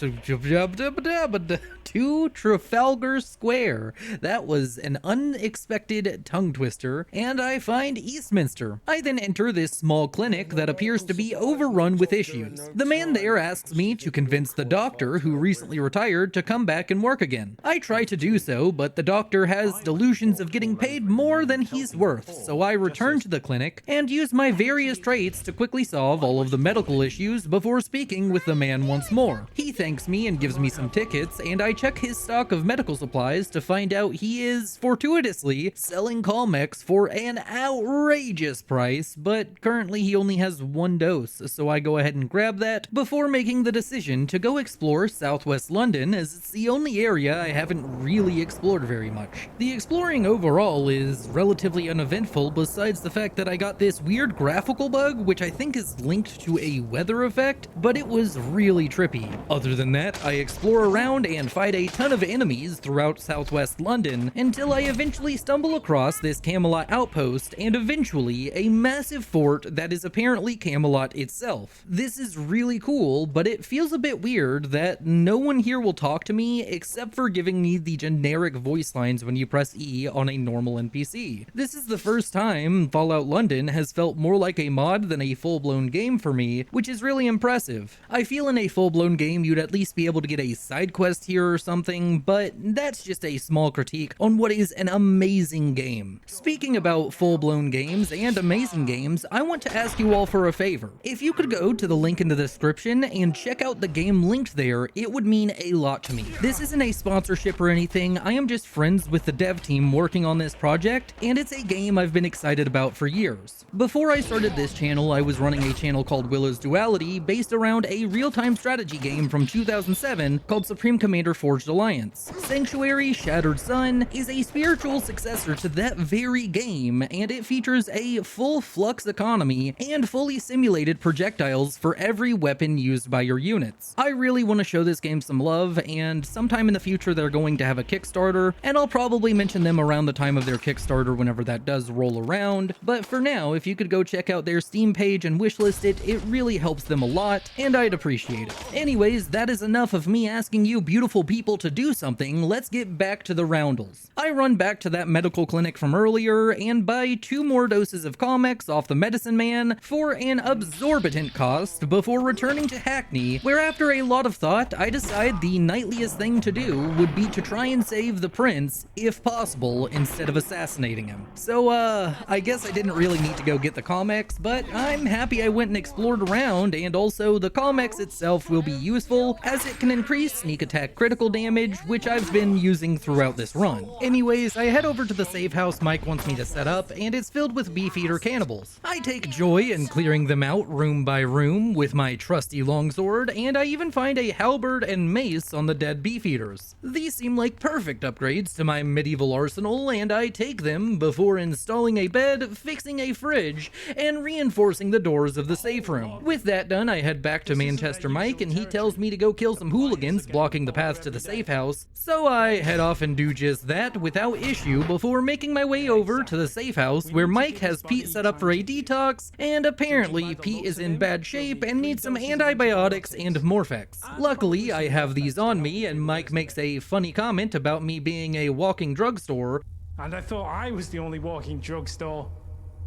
Speaker 1: Square. That was an unexpected tongue twister, and I find Eastminster. I then enter this small clinic that appears to be overrun with issues. The man there asks me to convince the doctor, who recently retired, to come back and work again. I try to do so, but the doctor has delusions of getting paid more than he's worth, so I return to the clinic and use my various traits to quickly solve all of the medical issues before speaking with the man once more. He thanks me and gives me some tickets, and I check his stock of medical supplies to find out he is fortuitously selling Comex for an outrageous price, but currently he only has one dose, so I go ahead and grab that before making the decision to go explore southwest London, as it's the only area I haven't really explored very much. The exploring overall is relatively uneventful, besides the fact that I got this weird graphical bug, which I think is linked to a weather effect, but it was really trippy. Other than that, I explore around and fight a ton of enemies throughout southwest London until I eventually stumble across this Camelot outpost and eventually a massive fort that is apparently Camelot itself. This is really cool, but it feels a bit weird that no one here will talk to me except for giving me the generic voice lines when you press E on a normal NPC. This is the first time Fallout London has felt more like a mod than a full-blown game for me, which is really impressive impressive. I feel in a full-blown game you'd at least be able to get a side quest here or something, but that's just a small critique on what is an amazing game. Speaking about full-blown games and amazing games, I want to ask you all for a favor. If you could go to the link in the description and check out the game linked there, it would mean a lot to me. This isn't a sponsorship or anything, I am just friends with the dev team working on this project, and it's a game I've been excited about for years. Before I started this channel, I was running a channel called Willow's Duality based around a real-time strategy game from 2007 called Supreme Commander Forged Alliance. Sanctuary Shattered Sun is a spiritual successor to that very game, and it features a full flux economy and fully simulated projectiles for every weapon used by your units. I really want to show this game some love, and sometime in the future they're going to have a Kickstarter, and I'll probably mention them around the time of their Kickstarter whenever that does roll around, but for now, if you could go check out their Steam page and wishlist it, it really helps them a lot, and I'd appreciate it. Anyways, that is enough of me asking you beautiful people to do something. Let's get back to the roundels. I run back to that medical clinic from earlier and buy 2 more doses of Comex off the medicine man for an absorbent cost before returning to Hackney, where after a lot of thought, I decide the knightliest thing to do would be to try and save the prince, if possible, instead of assassinating him. So, I guess I didn't really need to go get the Comex, but I'm happy I went and explored around, and also the Comex itself will be useful, as it can increase sneak attack critical damage, which I've been using throughout this run. Anyways, I head over to the safe house Mike wants me to set up, and it's filled with beefeater cannibals. I take joy in clearing them out room by room with my trusty longsword, and I even find a halberd and mace on the dead beefeaters. These seem like perfect upgrades to my medieval arsenal, and I take them before installing a bed, fixing a fridge, and reinforcing the doors of the safe room. With that done, I head back to Manchester Mike, and he tells me to go kill some hooligans blocking the path to the safe house, so I head off and do just that without issue before making my way over to the safe house where Mike has Pete set up for a detox, and apparently Pete is in bad shape and needs some antibiotics and Morphex. Luckily, I have these on me, and Mike makes a funny comment about me being a walking drugstore,
Speaker 3: and I thought I was the only walking drugstore.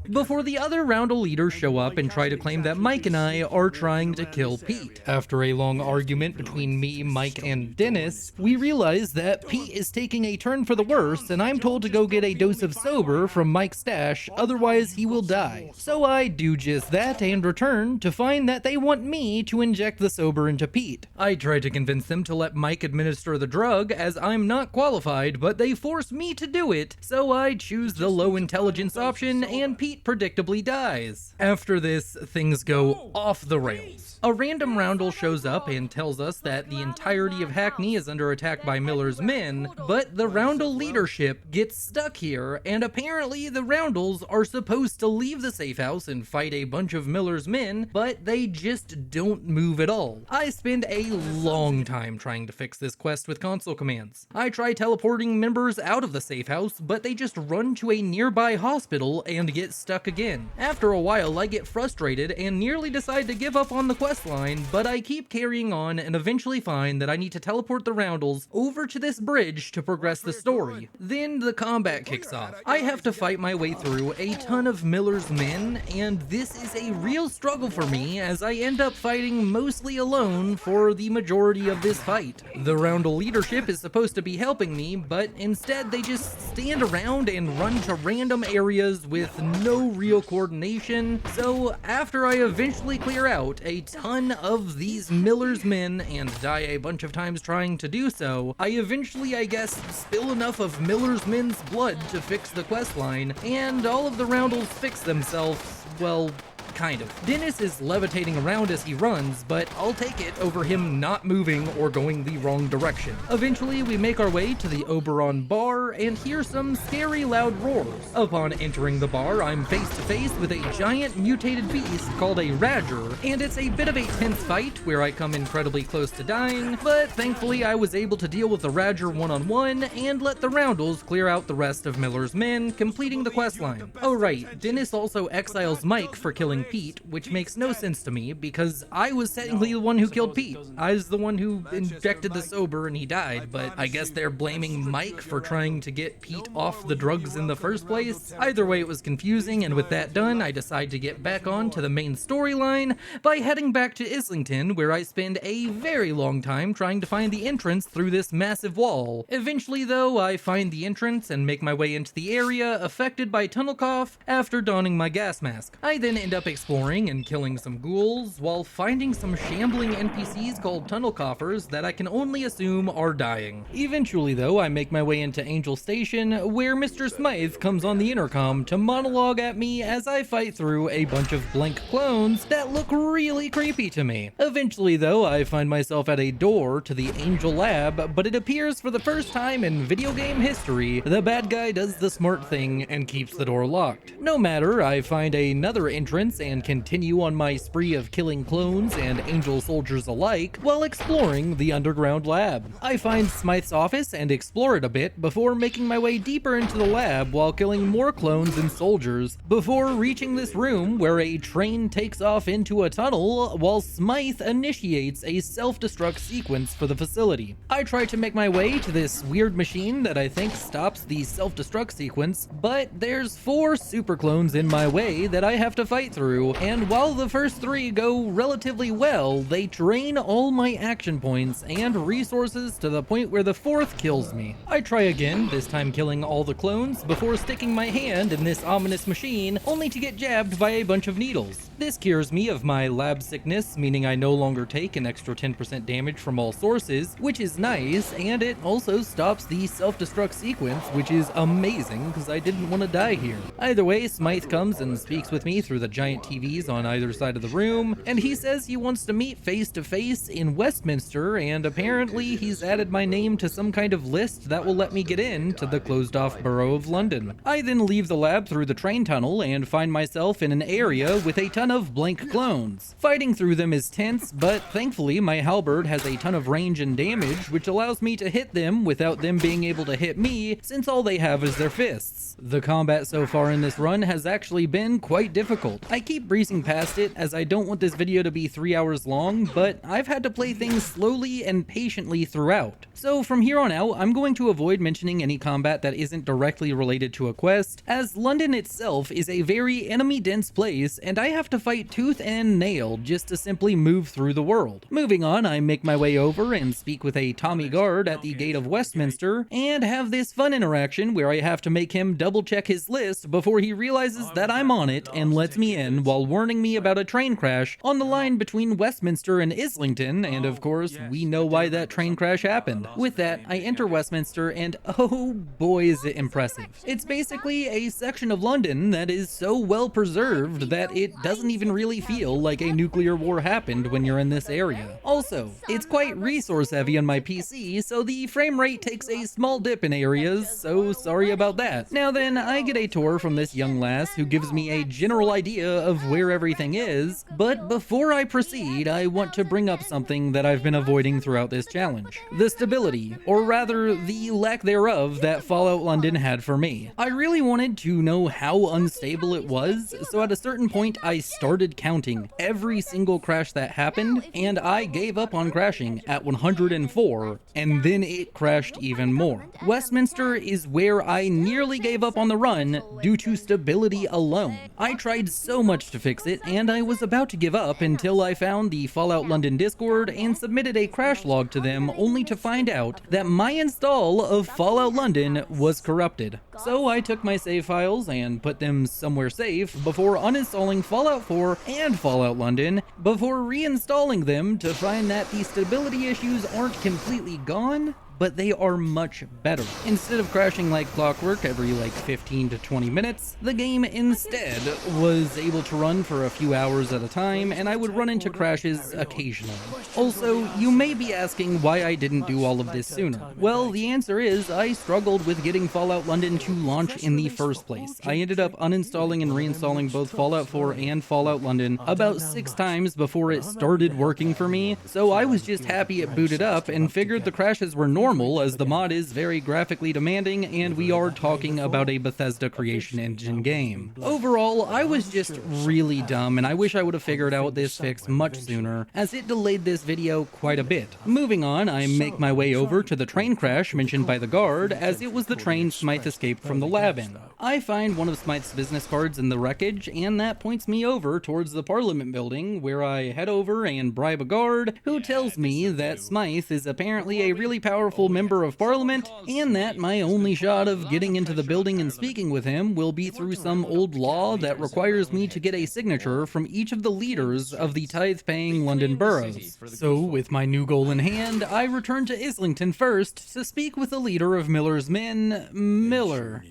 Speaker 1: before the other roundel leaders show up and try to claim that Mike and I are trying to kill Pete. After a long argument between me, Mike, and Dennis, we realize that Pete is taking a turn for the worse, and I'm told to go get a dose of sober from Mike's stash, otherwise he will die. So I do just that and return to find that they want me to inject the sober into Pete. I try to convince them to let Mike administer the drug, as I'm not qualified, but they force me to do it, so I choose the low intelligence option, and Pete predictably dies. After this, things go off the rails. A random roundel shows up and tells us that the entirety of Hackney is under attack by Miller's men, but the roundel leadership gets stuck here, and apparently the roundels are supposed to leave the safe house and fight a bunch of Miller's men, but they just don't move at all. I spend a long time trying to fix this quest with console commands. I try teleporting members out of the safe house, but they just run to a nearby hospital and get stuck again. After a while, I get frustrated and nearly decide to give up on the quest line, but I keep carrying on and eventually find that I need to teleport the roundels over to this bridge to progress the story. Then the combat kicks off. I have to fight my way through a ton of Miller's men, and this is a real struggle for me as I end up fighting mostly alone for the majority of this fight. The roundel leadership is supposed to be helping me, but instead they just stand around and run to random areas with no real coordination. So after I eventually clear out a ton of these Miller's men and die a bunch of times trying to do so, I eventually, I guess, spill enough of Miller's men's blood to fix the questline, and all of the roundels fix themselves, well, kind of. Dennis is levitating around as he runs, but I'll take it over him not moving or going the wrong direction. Eventually, we make our way to the Oberon bar and hear some scary loud roars. Upon entering the bar, I'm face to face with a giant mutated beast called a Radger, and it's a bit of a tense fight where I come incredibly close to dying, but thankfully I was able to deal with the Radger one-on-one and let the roundels clear out the rest of Miller's men, completing the questline. Oh right, Dennis also exiles Mike for killing killing Pete, which makes no sense to me because I was technically the one who killed Pete. I was the one who injected the sober and he died, but I guess they're blaming Mike for trying to get Pete off the drugs in the first place. Either way, it was confusing, and with that done, I decide to get back on to the main storyline by heading back to Islington, where I spend a very long time trying to find the entrance through this massive wall. Eventually, though, I find the entrance and make my way into the area affected by tunnel cough after donning my gas mask. I then end up exploring and killing some ghouls while finding some shambling NPCs called tunnel coughers that I can only assume are dying. Eventually, though, I make my way into Angel Station, where Mr. Smythe comes on the intercom to monologue at me as I fight through a bunch of blank clones that look really creepy to me. Eventually, though, I find myself at a door to the Angel Lab, but it appears for the first time in video game history, the bad guy does the smart thing and keeps the door locked. No matter, I find another entrance and continue on my spree of killing clones and angel soldiers alike while exploring the underground lab. I find Smythe's office and explore it a bit before making my way deeper into the lab while killing more clones and soldiers before reaching this room where a train takes off into a tunnel while Smythe initiates a self-destruct sequence for the facility. I try to make my way to this weird machine that I think stops the self-destruct sequence, but there's 4 super clones in my way that I have to fight through, and while the first 3 go relatively well, they drain all my action points and resources to the point where the 4th kills me. I try again, this time killing all the clones before sticking my hand in this ominous machine, only to get jabbed by a bunch of needles. This cures me of my lab sickness, meaning I no longer take an extra 10% damage from all sources, which is nice, and it also stops the self-destruct sequence, which is amazing because I didn't want to die here. Either way, Smythe comes and speaks with me through the giant TVs on either side of the room, and he says he wants to meet face to face in Westminster, and apparently he's added my name to some kind of list that will let me get in to the closed off borough of London. I then leave the lab through the train tunnel and find myself in an area with a ton of blank clones. Fighting through them is tense, but thankfully my halberd has a ton of range and damage, which allows me to hit them without them being able to hit me, since all they have is their fists. The combat so far in this run has actually been quite difficult. I keep breezing past it as I don't want this video to be 3 hours long, but I've had to play things slowly and patiently throughout. So from here on out, I'm going to avoid mentioning any combat that isn't directly related to a quest, as London itself is a very enemy-dense place, and I have to fight tooth and nail just to simply move through the world. Moving on, I make my way over and speak with a Tommy guard at the gate of Westminster, and have this fun interaction where I have to make him double-check his list before he realizes that I'm on it and lets me in while warning me about a train crash on the line between Westminster and Islington, and of course, we know why that train crash happened. With that, I enter Westminster, and oh boy is it impressive. It's basically a section of London that is so well preserved that it doesn't even really feel like a nuclear war happened when you're in this area. Also, it's quite resource heavy on my PC, so the frame rate takes a small dip in areas, so sorry about that. Now then, I get a tour from this young lass who gives me a general idea of where everything is, but before I proceed, I want to bring up something that I've been avoiding throughout this challenge. The stability, or rather the lack thereof, that Fallout London had for me. I really wanted to know how unstable it was, so at a certain point I started counting every single crash that happened, and I gave up on crashing at 104, and then it crashed even more. Westminster is where I nearly gave up on the run due to stability alone. I tried so much to fix it, and I was about to give up until I found the Fallout London Discord and submitted a crash log to them, only to find out that my install of Fallout London was corrupted. So I took my save files and put them somewhere safe before uninstalling Fallout 4 and Fallout London before reinstalling them to find that the stability issues aren't completely gone, but they are much better. Instead of crashing like clockwork every like 15 to 20 minutes, the game instead was able to run for a few hours at a time, and I would run into crashes occasionally. Also, you may be asking why I didn't do all of this sooner. Well, the answer is I struggled with getting Fallout London to launch in the first place. I ended up uninstalling and reinstalling both Fallout 4 and Fallout London about 6 times before it started working for me, so I was just happy it booted up and figured the crashes were normal normal, as the mod is very graphically demanding and we are talking about a Bethesda Creation Engine game. Overall, I was just really dumb, and I wish I would have figured out this fix much sooner, as it delayed this video quite a bit. Moving on, I make my way over to the train crash mentioned by the guard, as it was the train Smythe escaped from the lab in. I find one of Smythe's business cards in the wreckage, and that points me over towards the Parliament building, where I head over and bribe a guard, who tells me that Smythe is apparently a really powerful member of Parliament, and that my only shot of getting into the building and speaking with him will be through some old law that requires me to get a signature from each of the leaders of the tithe-paying London boroughs. So, with my new goal in hand, I return to Islington first to speak with the leader of Miller's men, Miller.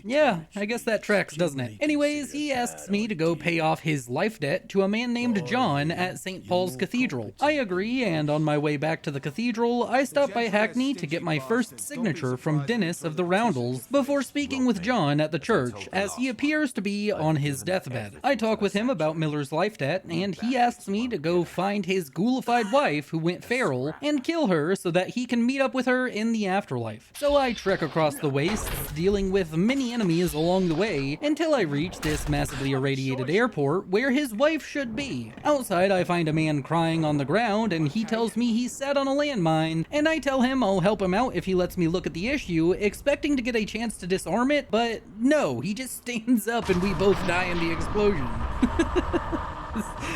Speaker 1: Yeah, I guess that tracks, doesn't it? Anyways, he asks me to go pay off his life debt to a man named John at St. Paul's Cathedral. I agree, and on my way back to the cathedral, I stop by Hackney to get my first signature from Dennis of the Roundels before speaking with John at the church, as he appears to be on his deathbed. I talk with him about Miller's life debt, and he asks me to go find his ghoulified wife who went feral and kill her so that he can meet up with her in the afterlife. So I trek across the wastes, dealing with many enemies along the way, until I reach this massively irradiated airport where his wife should be. Outside, I find a man crying on the ground, and he tells me he sat on a landmine, and I tell him I'll help him out if he lets me look at the issue, expecting to get a chance to disarm it, but no, he just stands up and we both die in the explosion.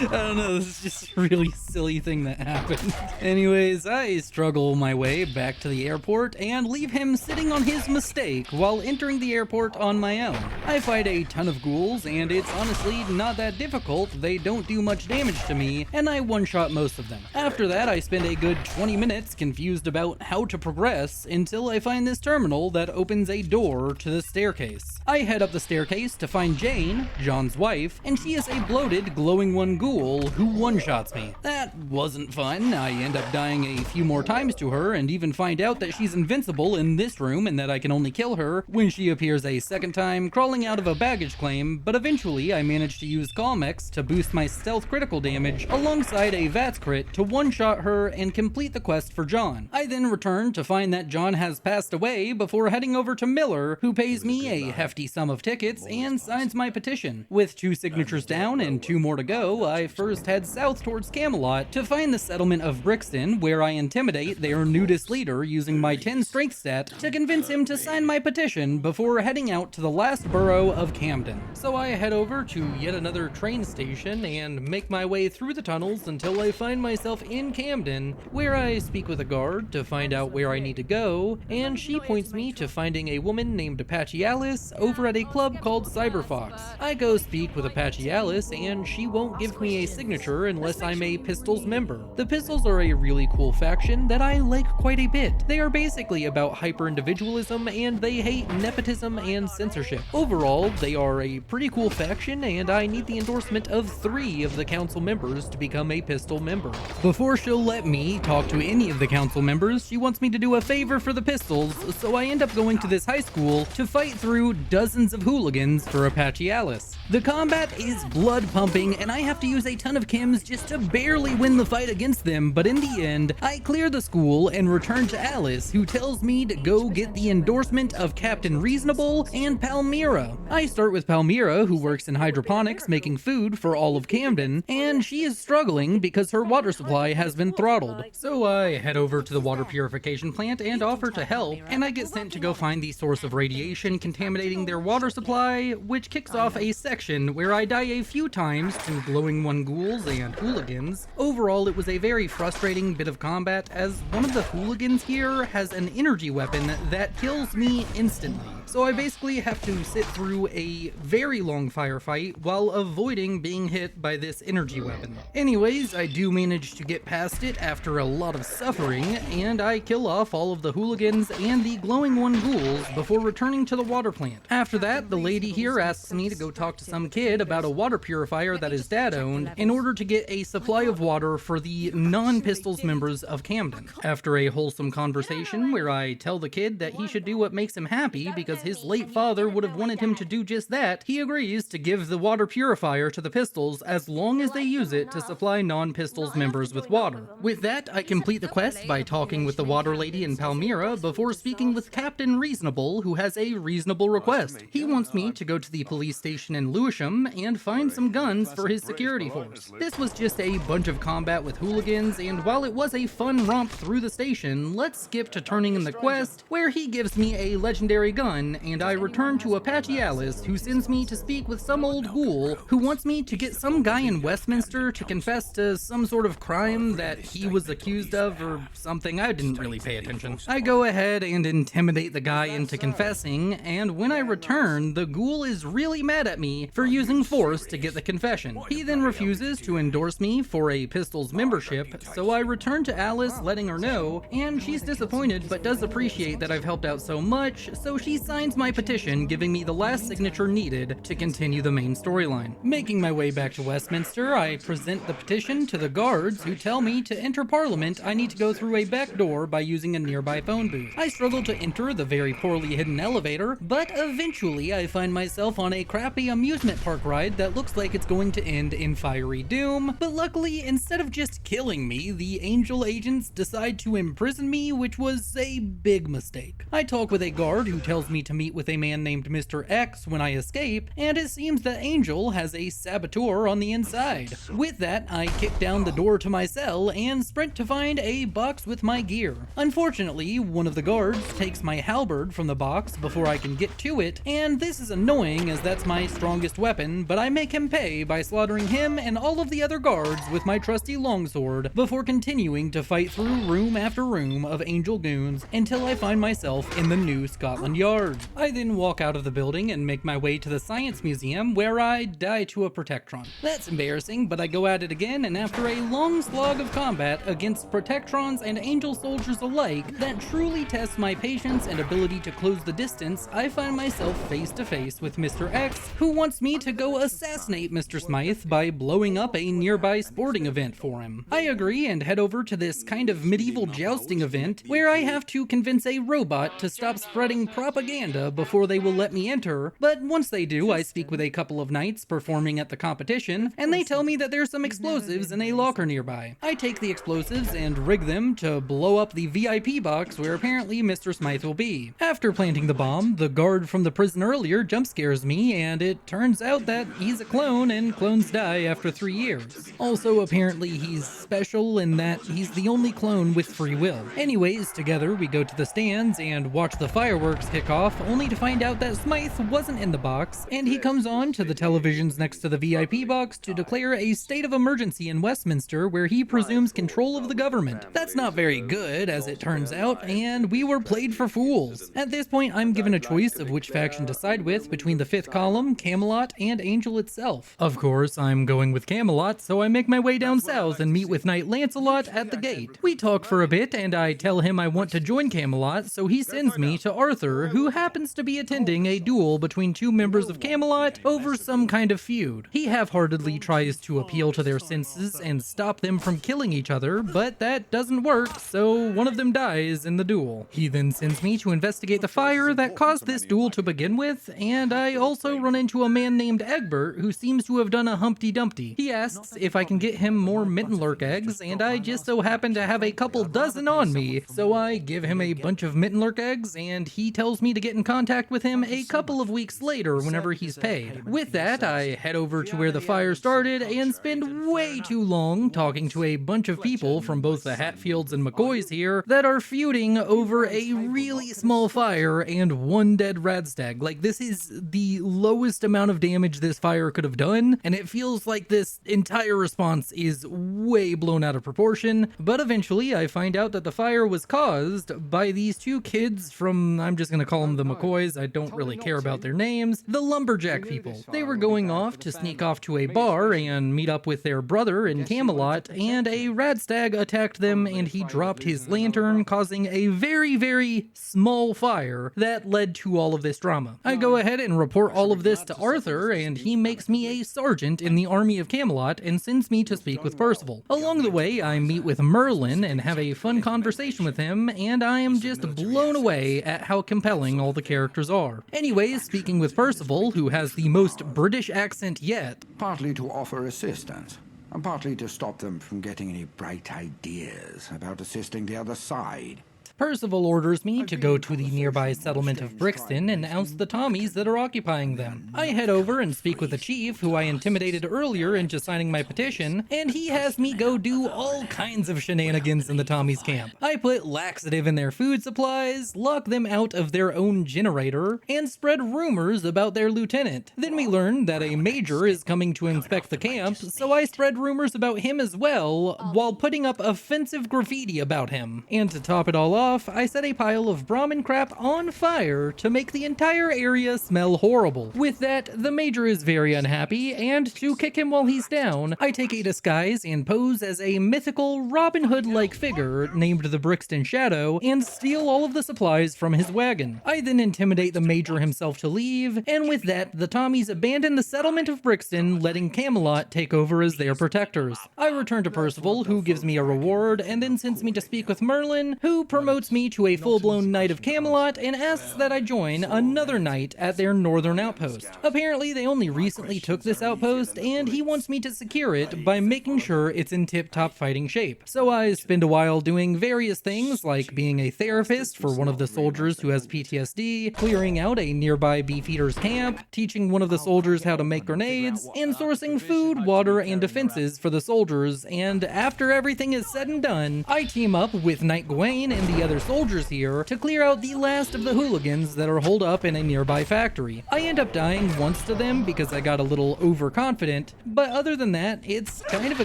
Speaker 1: I don't know, this is just a really silly thing that happened. Anyways, I struggle my way back to the airport and leave him sitting on his mistake while entering the airport on my own. I fight a ton of ghouls, and it's honestly not that difficult. They don't do much damage to me, and I one-shot most of them. After that, I spend a good 20 minutes confused about how to progress until I find this terminal that opens a door to the staircase. I head up the staircase to find Jane, John's wife, and she is a bloated, glowing one ghoul who one-shots me. That wasn't fun. I end up dying a few more times to her, and even find out that she's invincible in this room and that I can only kill her when she appears a second time crawling out of a baggage claim, but eventually I manage to use Calmex to boost my stealth critical damage alongside a VATS crit to one-shot her and complete the quest for John. I then return to find that John has passed away before heading over to Miller, who pays me a hefty sum of tickets and signs my petition. With 2 signatures down and 2 more to go, I first head south towards Camelot to find the settlement of Brixton, where I intimidate their nudist leader using my 10 strength stat to convince him to sign my petition before heading out to the last borough of Camden. So I head over to yet another train station and make my way through the tunnels until I find myself in Camden, where I speak with a guard to find out where I need to go, and she points me to finding a woman named Apache Alice over at a club called Cyberfox. I go speak with Apache Alice, and she won't give me a signature unless I'm a Pistols member. The Pistols are a really cool faction that I like quite a bit. They are basically about hyper-individualism, and they hate nepotism and censorship. Overall, they are a pretty cool faction, and I need the endorsement of 3 of the council members to become a Pistol member. Before she'll let me talk to any of the council members, she wants me to do a favor for the Pistols, so I end up going to this high school to fight through dozens of hooligans for Apache Alice. The combat is blood pumping, and I have to use a ton of chems just to barely win the fight against them, but in the end, I clear the school and return to Alice, who tells me to go get the endorsement of Captain Reasonable and Palmyra. I start with Palmyra, who works in hydroponics making food for all of Camden, and she is struggling because her water supply has been throttled. So I head over to the water purification plant and offer to help, and I get sent to go find the source of radiation contaminating their water supply, which kicks off a section where I die a few times to glowing one ghouls and hooligans. Overall, it was a very frustrating bit of combat, as one of the hooligans here has an energy weapon that kills me instantly. So I basically have to sit through a very long firefight while avoiding being hit by this energy weapon. Anyways, I do manage to get past it after a lot of suffering, and I kill off all of the hooligans and the glowing one ghouls before returning to the water plant. After that, the lady here asks me to go talk to some kid about a water purifier that his dad owned in order to get a supply of water for the non-Pistols members of Camden. After a wholesome conversation where I tell the kid that he should do what makes him happy because as his late father would have wanted him to do just that, he agrees to give the water purifier to the pistols as long as they use it to supply non-pistols members with water. With that, I complete the quest by talking with the water lady in Palmyra before speaking with Captain Reasonable, who has a reasonable request. He wants me to go to the police station in Lewisham and find some guns for his security force. This was just a bunch of combat with hooligans, and while it was a fun romp through the station, let's skip to turning in the quest, where he gives me a legendary gun, and I return to Apache Alice, who sends me to speak with some old ghoul who wants me to get some guy in Westminster to confess to some sort of crime that he was accused of or something. I didn't really pay attention. I go ahead and intimidate the guy into confessing, and when I return, the ghoul is really mad at me for using force to get the confession. He then refuses to endorse me for a Pistols membership, so I return to Alice letting her know, and she's disappointed but does appreciate that I've helped out so much, so she signs my petition giving me the last signature needed to continue the main storyline. Making my way back to Westminster, I present the petition to the guards, who tell me to enter Parliament I need to go through a back door by using a nearby phone booth. I struggle to enter the very poorly hidden elevator, but eventually I find myself on a crappy amusement park ride that looks like it's going to end in fiery doom, but luckily instead of just killing me, the Angel agents decide to imprison me, which was a big mistake. I talk with a guard who tells me to meet with a man named Mr. X when I escape, and it seems that Angel has a saboteur on the inside. With that, I kick down the door to my cell and sprint to find a box with my gear. Unfortunately, one of the guards takes my halberd from the box before I can get to it, and this is annoying as that's my strongest weapon, but I make him pay by slaughtering him and all of the other guards with my trusty longsword before continuing to fight through room after room of Angel goons until I find myself in the new Scotland Yard. I then walk out of the building and make my way to the Science Museum, where I die to a Protectron. That's embarrassing, but I go at it again, and after a long slog of combat against Protectrons and Angel soldiers alike that truly tests my patience and ability to close the distance, I find myself face to face with Mr. X, who wants me to go assassinate Mr. Smythe by blowing up a nearby sporting event for him. I agree and head over to this kind of medieval jousting event where I have to convince a robot to stop spreading propaganda before they will let me enter, but once they do, I speak with a couple of knights performing at the competition, and they tell me that there's some explosives in a locker nearby. I take the explosives and rig them to blow up the VIP box where apparently Mr. Smythe will be. After planting the bomb, the guard from the prison earlier jump scares me, and it turns out that he's a clone, and clones die after 3 years. Also, apparently he's special in that he's the only clone with free will. Anyways, together we go to the stands and watch the fireworks kick off, only to find out that Smythe wasn't in the box, and he comes on to the televisions next to the VIP box to declare a state of emergency in Westminster where he presumes control of the government. That's not very good, as it turns out, and we were played for fools. At this point, I'm given a choice of which faction to side with between the fifth column, Camelot, and Angel itself. Of course, I'm going with Camelot, so I make my way down south and meet with Knight Lancelot at the gate. We talk for a bit, and I tell him I want to join Camelot, so he sends me to Arthur, who happens to be attending a duel between two members of Camelot over some kind of feud. He half-heartedly tries to appeal to their senses and stop them from killing each other, but that doesn't work, so one of them dies in the duel. He then sends me to investigate the fire that caused this duel to begin with, and I also run into a man named Egbert who seems to have done a Humpty Dumpty. He asks if I can get him more Mittenlurk eggs, and I just so happen to have a couple dozen on me, so I give him a bunch of Mittenlurk eggs, and he tells me to get in contact with him a couple of weeks later whenever he's paid. With that, I head over to where the fire started and spend way too long talking to a bunch of people from both the Hatfields and McCoys here that are feuding over a really small fire and one dead radstag. Like, this is the lowest amount of damage this fire could have done, and it feels like this entire response is way blown out of proportion, but eventually I find out that the fire was caused by these two kids from, I'm just gonna call them the McCoys, I don't really care about their names, the lumberjack people. They were going off to sneak off to a bar and meet up with their brother in Camelot, and a radstag attacked them and he dropped his lantern, causing a very, very small fire that led to all of this drama. I go ahead and report all of this to Arthur, and he makes me a sergeant in the army of Camelot and sends me to speak with Percival. Along the way, I meet with Merlin and have a fun conversation with him, and I am just blown away at how compelling all all the characters are. Anyways, speaking with Percival, who has the most British accent yet.
Speaker 4: Partly to offer assistance, and partly to stop them from getting any bright ideas about assisting the other side.
Speaker 1: Percival orders me to go to the nearby settlement of Brixton and oust the Tommies that are occupying them. I head over and speak with the chief, who I intimidated earlier into signing my petition, and he has me go do all kinds of shenanigans in the Tommies camp. I put laxative in their food supplies, lock them out of their own generator, and spread rumors about their lieutenant. Then we learn that a major is coming to inspect the camp, so I spread rumors about him as well, while putting up offensive graffiti about him. And to top it all off, I set a pile of Brahmin crap on fire to make the entire area smell horrible. With that, the major is very unhappy, and to kick him while he's down, I take a disguise and pose as a mythical Robin Hood-like figure named the Brixton Shadow and steal all of the supplies from his wagon. I then intimidate the major himself to leave, and with that, the Tommies abandon the settlement of Brixton, letting Camelot take over as their protectors. I return to Percival, who gives me a reward, and then sends me to speak with Merlin, who promotes me to a full-blown Knight of Camelot and asks that I join another knight at their northern outpost. Apparently, they only recently took this outpost, and he wants me to secure it by making sure it's in tip-top fighting shape. So I spend a while doing various things, like being a therapist for one of the soldiers who has PTSD, clearing out a nearby beefeater's camp, teaching one of the soldiers how to make grenades, and sourcing food, water, and defenses for the soldiers, and after everything is said and done, I team up with Knight Gawain and the other soldiers here to clear out the last of the hooligans that are holed up in a nearby factory. I end up dying once to them because I got a little overconfident, but other than that, it's kind of a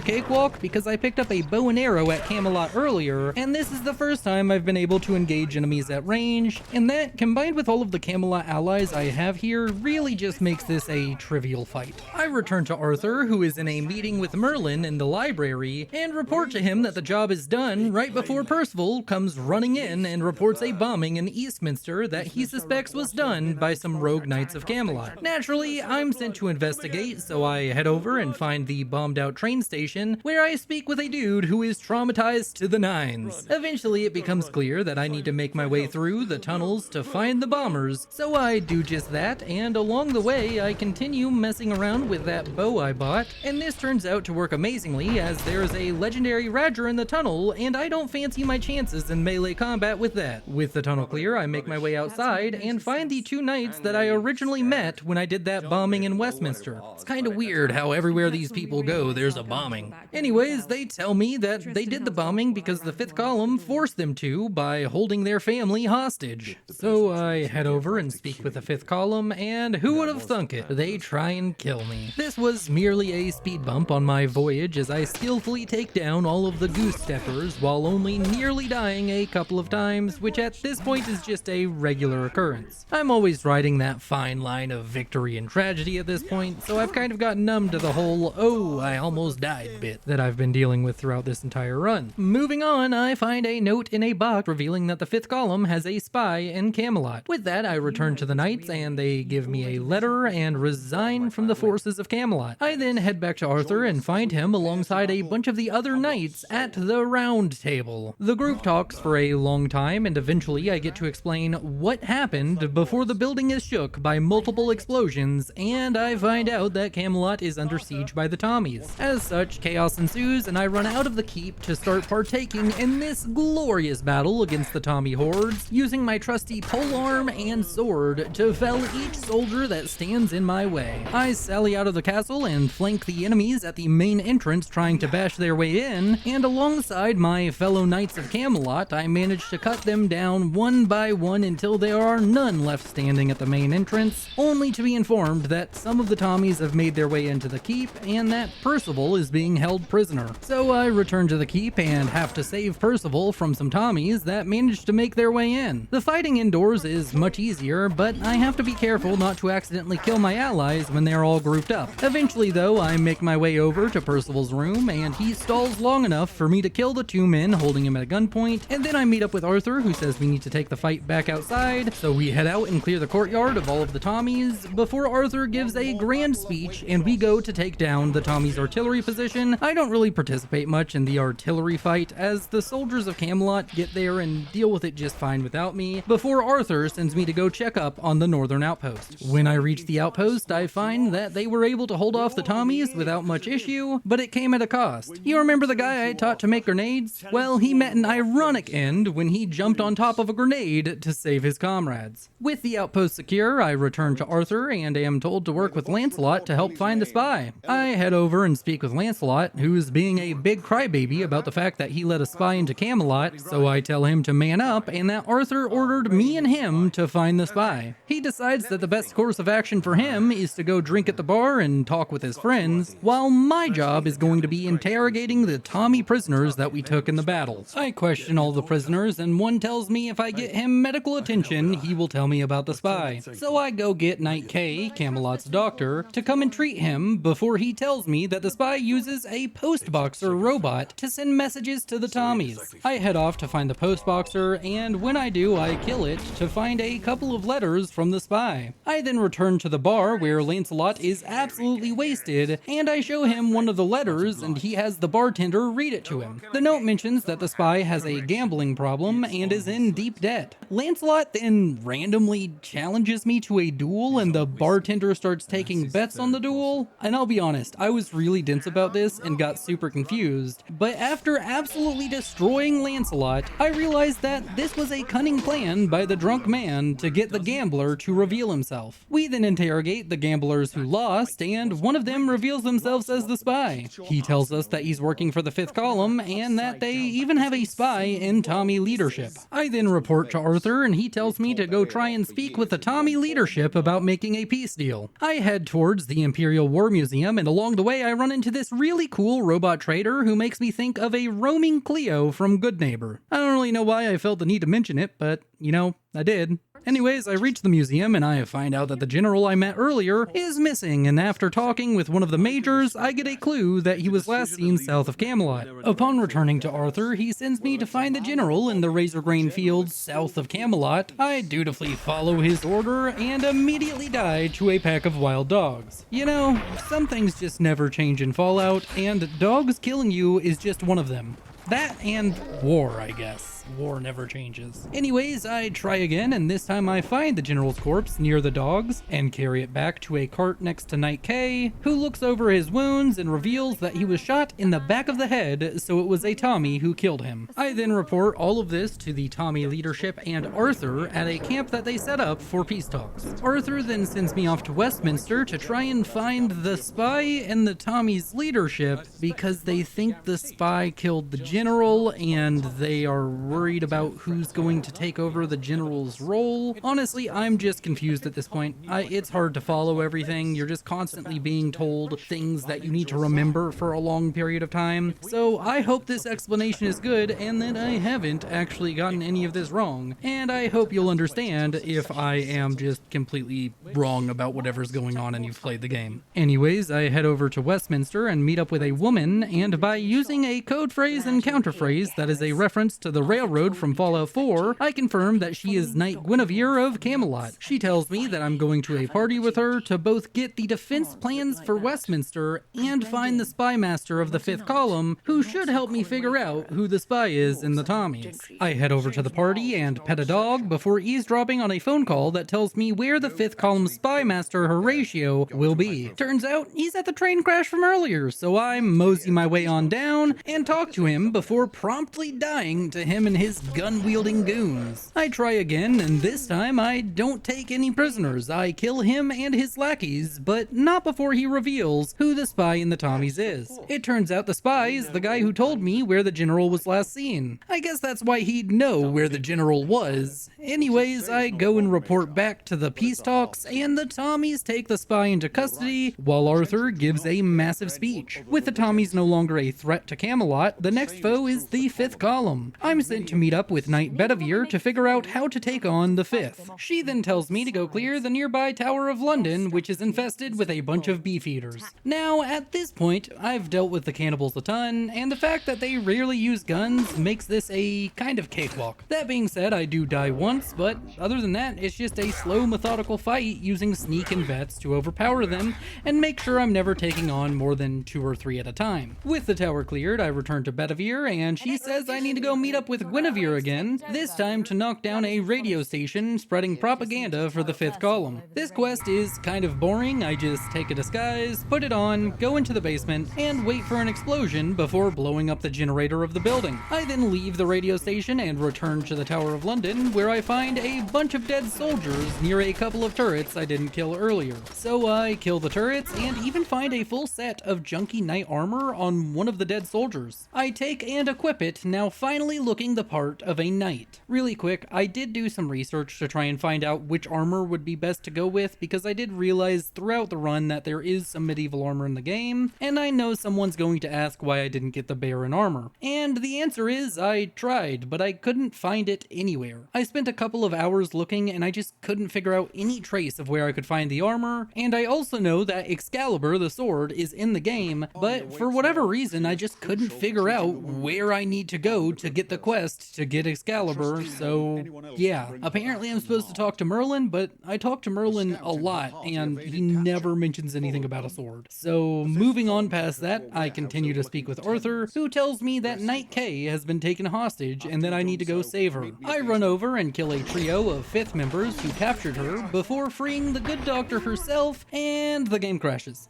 Speaker 1: cakewalk because I picked up a bow and arrow at Camelot earlier, and this is the first time I've been able to engage enemies at range, and that, combined with all of the Camelot allies I have here, really just makes this a trivial fight. I return to Arthur, who is in a meeting with Merlin in the library, and report to him that the job is done right before Percival comes running in and reports a bombing in Eastminster that he suspects was done by some rogue knights of Camelot. Naturally, I'm sent to investigate, so I head over and find the bombed out train station, where I speak with a dude who is traumatized to the nines. Eventually, it becomes clear that I need to make my way through the tunnels to find the bombers, so I do just that, and along the way, I continue messing around with that bow I bought, and this turns out to work amazingly, as there's a legendary Radger in the tunnel, and I don't fancy my chances in melee combat with that. With the tunnel clear, I make my way outside and find the two knights that I originally met when I did that bombing in Westminster. It's kind of weird how everywhere these people go, there's a bombing. Anyways, they tell me that they did the bombing because the fifth column forced them to by holding their family hostage. So I head over and speak with the fifth column, and who would have thunk it? They try and kill me. This was merely a speed bump on my voyage as I skillfully take down all of the goose steppers while only nearly dying a couple of times, which at this point is just a regular occurrence. I'm always riding that fine line of victory and tragedy at this point, so I've kind of gotten numb to the whole "oh, I almost died" bit that I've been dealing with throughout this entire run. Moving on, I find a note in a box revealing that the fifth column has a spy in Camelot. With that, I return to the knights and they give me a letter and resign from the forces of Camelot. I then head back to Arthur and find him alongside a bunch of the other knights at the round table. The group talks for a long time, and eventually I get to explain what happened before the building is shook by multiple explosions, and I find out that Camelot is under siege by the Tommies. As such, chaos ensues, and I run out of the keep to start partaking in this glorious battle against the Tommy hordes, using my trusty polearm and sword to fell each soldier that stands in my way. I sally out of the castle and flank the enemies at the main entrance trying to bash their way in, and alongside my fellow knights of Camelot, I manage to cut them down one by one until there are none left standing at the main entrance, only to be informed that some of the Tommies have made their way into the keep and that Percival is being held prisoner. So I return to the keep and have to save Percival from some Tommies that managed to make their way in. The fighting indoors is much easier, but I have to be careful not to accidentally kill my allies when they're all grouped up. Eventually though, I make my way over to Percival's room and he stalls long enough for me to kill the two men holding him at a gunpoint, and then I meet up with Arthur, who says we need to take the fight back outside, so we head out and clear the courtyard of all of the Tommies before Arthur gives a grand speech and we go to take down the Tommies' artillery position. I don't really participate much in the artillery fight, as the soldiers of Camelot get there and deal with it just fine without me, before Arthur sends me to go check up on the northern outpost. When I reach the outpost, I find that they were able to hold off the Tommies without much issue, but it came at a cost. You remember the guy I taught to make grenades? Well, he met an ironic end when he jumped on top of a grenade to save his comrades. With the outpost secure, I return to Arthur and am told to work with Lancelot to help find the spy. I head over and speak with Lancelot, who's being a big crybaby about the fact that he let a spy into Camelot, so I tell him to man up and that Arthur ordered me and him to find the spy. He decides that the best course of action for him is to go drink at the bar and talk with his friends, while my job is going to be interrogating the Tommy prisoners that we took in the battle. I question all the prisoners, and one tells me if I get him medical attention, he will tell me about the spy. So I go get Knight K, Camelot's doctor, to come and treat him before he tells me that the spy uses a postboxer robot to send messages to the Tommies. I head off to find the postboxer, and when I do, I kill it to find a couple of letters from the spy. I then return to the bar where Lancelot is absolutely wasted, and I show him one of the letters and he has the bartender read it to him. The note mentions that the spy has a gambling problem and is in deep debt. Lancelot then randomly challenges me to a duel and the bartender starts taking bets on the duel. And I'll be honest, I was really dense about this and got super confused, but after absolutely destroying Lancelot, I realized that this was a cunning plan by the drunk man to get the gambler to reveal himself. We then interrogate the gamblers who lost, and one of them reveals themselves as the spy. He tells us that he's working for the Fifth Column and that they even have a spy in Tommy leadership. I then report to Arthur and he tells me to go try and speak with the Tommy leadership about making a peace deal. I head towards the Imperial War Museum, and along the way I run into this really cool robot traitor who makes me think of a roaming Cleo from Good Neighbor. I don't really know why I felt the need to mention it, but you know, I did. Anyways, I reach the museum and I find out that the general I met earlier is missing, and after talking with one of the majors, I get a clue that he was last seen south of Camelot. Upon returning to Arthur, he sends me to find the general in the razor grain fields south of Camelot. I dutifully follow his order and immediately die to a pack of wild dogs. You know, some things just never change in Fallout, and dogs killing you is just one of them. That and war, I guess. War never changes. Anyways, I try again, and this time I find the general's corpse near the dogs and carry it back to a cart next to Knight K, who looks over his wounds and reveals that he was shot in the back of the head, so it was a Tommy who killed him. I then report all of this to the Tommy leadership and Arthur at a camp that they set up for peace talks. Arthur then sends me off to Westminster to try and find the spy and the Tommy's leadership because they think the spy killed the general and they are worried about who's going to take over the general's role. Honestly, I'm just confused at this point. It's hard to follow everything. You're just constantly being told things that you need to remember for a long period of time. So I hope this explanation is good and that I haven't actually gotten any of this wrong. And I hope you'll understand if I am just completely wrong about whatever's going on and you've played the game. Anyways, I head over to Westminster and meet up with a woman, and by using a code phrase and counterphrase that is a reference to the railroad from Fallout 4, I confirm that she is Knight Guinevere of Camelot. She tells me that I'm going to a party with her to both get the defense plans for Westminster and find the spy master of the Fifth Column, who should help me figure out who the spy is in the Tommies. I head over to the party and pet a dog before eavesdropping on a phone call that tells me where the Fifth Column spy master Horatio will be. Turns out he's at the train crash from earlier, so I mosey my way on down and talk to him before promptly dying to him and his gun-wielding goons. I try again, and this time I don't take any prisoners. I kill him and his lackeys, but not before he reveals who the spy in the Tommies is. It turns out the spy is the guy who told me where the general was last seen. I guess that's why he'd know where the general was. Anyways, I go and report back to the peace talks, and the Tommies take the spy into custody, while Arthur gives a massive speech. With the Tommies no longer a threat to Camelot, the next foe is the Fifth Column. I'm sent decide to meet up with Knight Bedivere to figure out how to take on the Fifth. She then tells me to go clear the nearby Tower of London, which is infested with a bunch of beefeaters. Now, at this point, I've dealt with the cannibals a ton, and the fact that they rarely use guns makes this a kind of cakewalk. That being said, I do die once, but other than that, it's just a slow, methodical fight using sneak and vets to overpower them and make sure I'm never taking on more than 2 or 3 at a time. With the tower cleared, I return to Bedivere, and she says I need to go meet up with Guinevere again, this time to knock down a radio station spreading propaganda for the Fifth Column. This quest is kind of boring. I just take a disguise, put it on, go into the basement, and wait for an explosion before blowing up the generator of the building. I then leave the radio station and return to the Tower of London, where I find a bunch of dead soldiers near a couple of turrets I didn't kill earlier. So I kill the turrets and even find a full set of junky knight armor on one of the dead soldiers. I take and equip it, now finally looking the part of a knight. Really quick, I did do some research to try and find out which armor would be best to go with, because I did realize throughout the run that there is some medieval armor in the game, and I know someone's going to ask why I didn't get the Baron armor. And the answer is I tried, but I couldn't find it anywhere. I spent a couple of hours looking and I just couldn't figure out any trace of where I could find the armor, and I also know that Excalibur, the sword, is in the game, but for whatever reason I just couldn't figure out where I need to go to get the quest to get Excalibur, so yeah. Apparently I'm supposed to talk to Merlin, but I talk to Merlin a lot and he never mentions anything about a sword. So moving on past that, I continue to speak with Arthur, who tells me that Knight K has been taken hostage and that I need to go save her. I run over and kill a trio of Fifth members who captured her before freeing the good doctor herself, and the game crashes.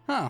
Speaker 1: Huh.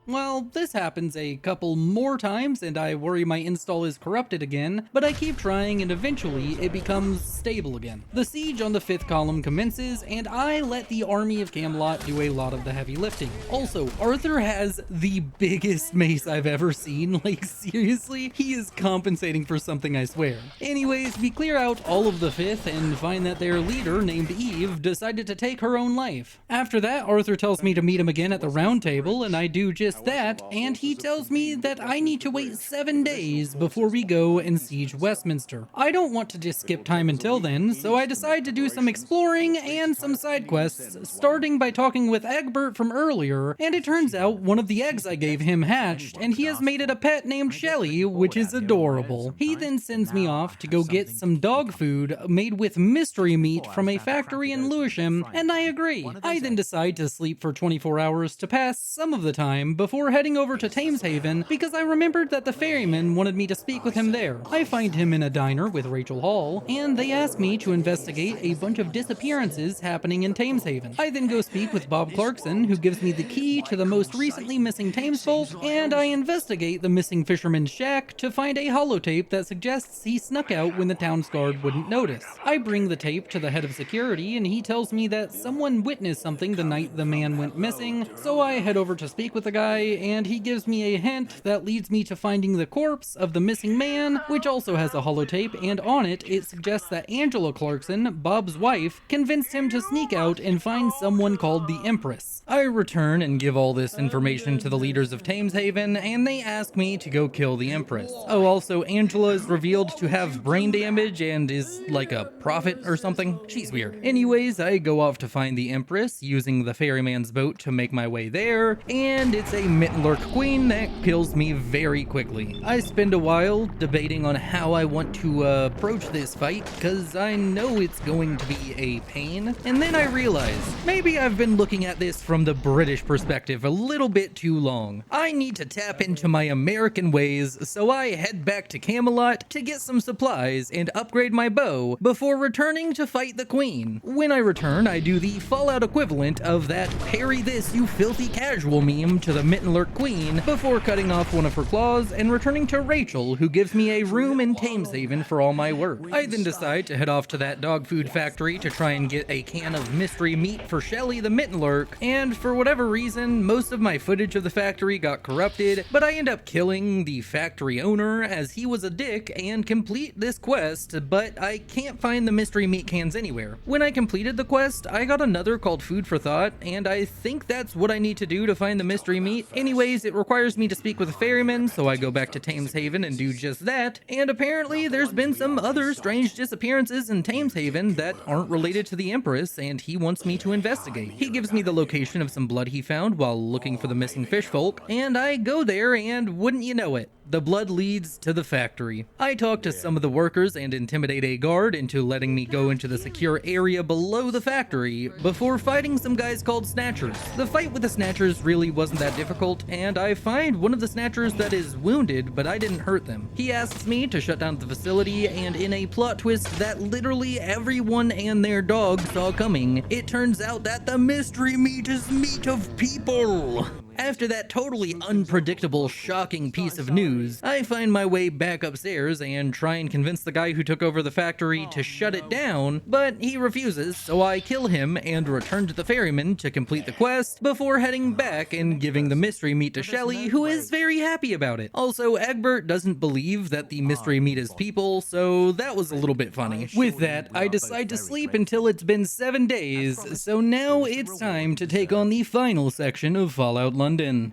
Speaker 1: Well, this happens a couple more times and I worry my install is corrupted again, but I keep trying and eventually it becomes stable again. The siege on the Fifth Column commences and I let the army of Camelot do a lot of the heavy lifting. Also, Arthur has the biggest mace I've ever seen. Like, seriously, he is compensating for something, I swear. Anyways, we clear out all of the Fifth and find that their leader, named Eve, decided to take her own life. After that, Arthur tells me to meet him again at the round table, and I do just that, and he tells me that I need to wait 7 days before we go and siege Westminster. I don't want to just skip time until then, so I decide to do some exploring and some side quests, starting by talking with Egbert from earlier, and it turns out one of the eggs I gave him hatched, and he has made it a pet named Shelly, which is adorable. He then sends me off to go get some dog food made with mystery meat from a factory in Lewisham, and I agree. I then decide to sleep for 24 hours to pass some of the time before heading over to Thameshaven because I remembered that the ferryman wanted me to speak with him there. I find him in a diner with Rachel Hall, and they ask me to investigate a bunch of disappearances happening in Thameshaven. I then go speak with Bob Clarkson, who gives me the key to the most recently missing Thames vault, and I investigate the missing fisherman's shack to find a holotape that suggests he snuck out when the town's guard wouldn't notice. I bring the tape to the head of security, and he tells me that someone witnessed something the night the man went missing, so I head over to speak with the guy, and he gives me a hint that leads me to finding the corpse of the missing man, which also has a holotape, and on it suggests that Angela Clarkson, Bob's wife, convinced him to sneak out and find someone called the Empress. I return and give all this information to the leaders of Thameshaven, and they ask me to go kill the Empress. Oh, also, Angela is revealed to have brain damage and is like a prophet or something. She's weird. Anyways, I go off to find the Empress using the ferryman's boat to make my way there, and it's a Mittenlurk queen that kills me very quickly. I spend a while debating on how I want to approach this fight, because I know it's going to be a pain, and then I realize maybe I've been looking at this from the British perspective a little bit too long. I need to tap into my American ways, so I head back to Camelot to get some supplies and upgrade my bow before returning to fight the queen. When I return, I do the Fallout equivalent of that "parry this, you filthy casual" meme to the Mittenlurk queen before cutting off one of her claws and returning to Rachel, who gives me a room in Thameshaven for all my work. I then decide to head off to that dog food factory to try and get a can of mystery meat for Shelly the Mittenlurk, and for whatever reason, most of my footage of the factory got corrupted, but I end up killing the factory owner as he was a dick and complete this quest, but I can't find the mystery meat cans anywhere. When I completed the quest, I got another called Food for Thought, and I think that's what I need to do to find the mystery meat. night. Anyways, it requires me to speak with a ferryman, so I go back to Thameshaven and do just that. And apparently there's been some other strange disappearances in Thameshaven that aren't related to the Empress, and he wants me to investigate. He gives me the location of some blood he found while looking for the missing fishfolk, and I go there, and wouldn't you know it, the blood leads to the factory. I talk to some of the workers and intimidate a guard into letting me go into the secure area below the factory before fighting some guys called Snatchers. The fight with the Snatchers really wasn't that difficult, and I find one of the Snatchers that is wounded, but I didn't hurt them. He asks me to shut down the facility, and in a plot twist that literally everyone and their dog saw coming, it turns out that the mystery meat is meat of people. After that totally unpredictable, shocking piece of news, I find my way back upstairs and try and convince the guy who took over the factory to shut it down, but he refuses, so I kill him and return to the ferryman to complete the quest before heading back and giving the mystery meat to Shelley, who is very happy about it. Also, Egbert doesn't believe that the mystery meat is people, so that was a little bit funny. With that, I decide to sleep until it's been 7 days, so now it's time to take on the final section of Fallout London.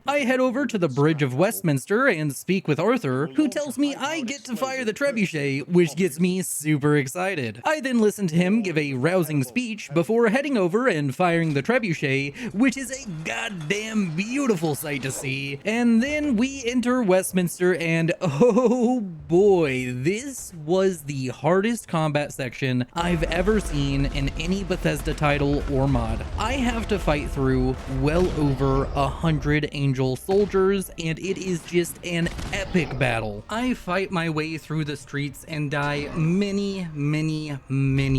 Speaker 1: I head over to the bridge of Westminster and speak with Arthur, who tells me I get to fire the trebuchet, which gets me super excited. I then listen to him give a rousing speech before heading over and firing the trebuchet, which is a goddamn beautiful sight to see. And then we enter Westminster, and oh boy, this was the hardest combat section I've ever seen in any Bethesda title or mod. I have to fight through well over 100 angel soldiers, and it is just an epic battle. I fight my way through the streets and die many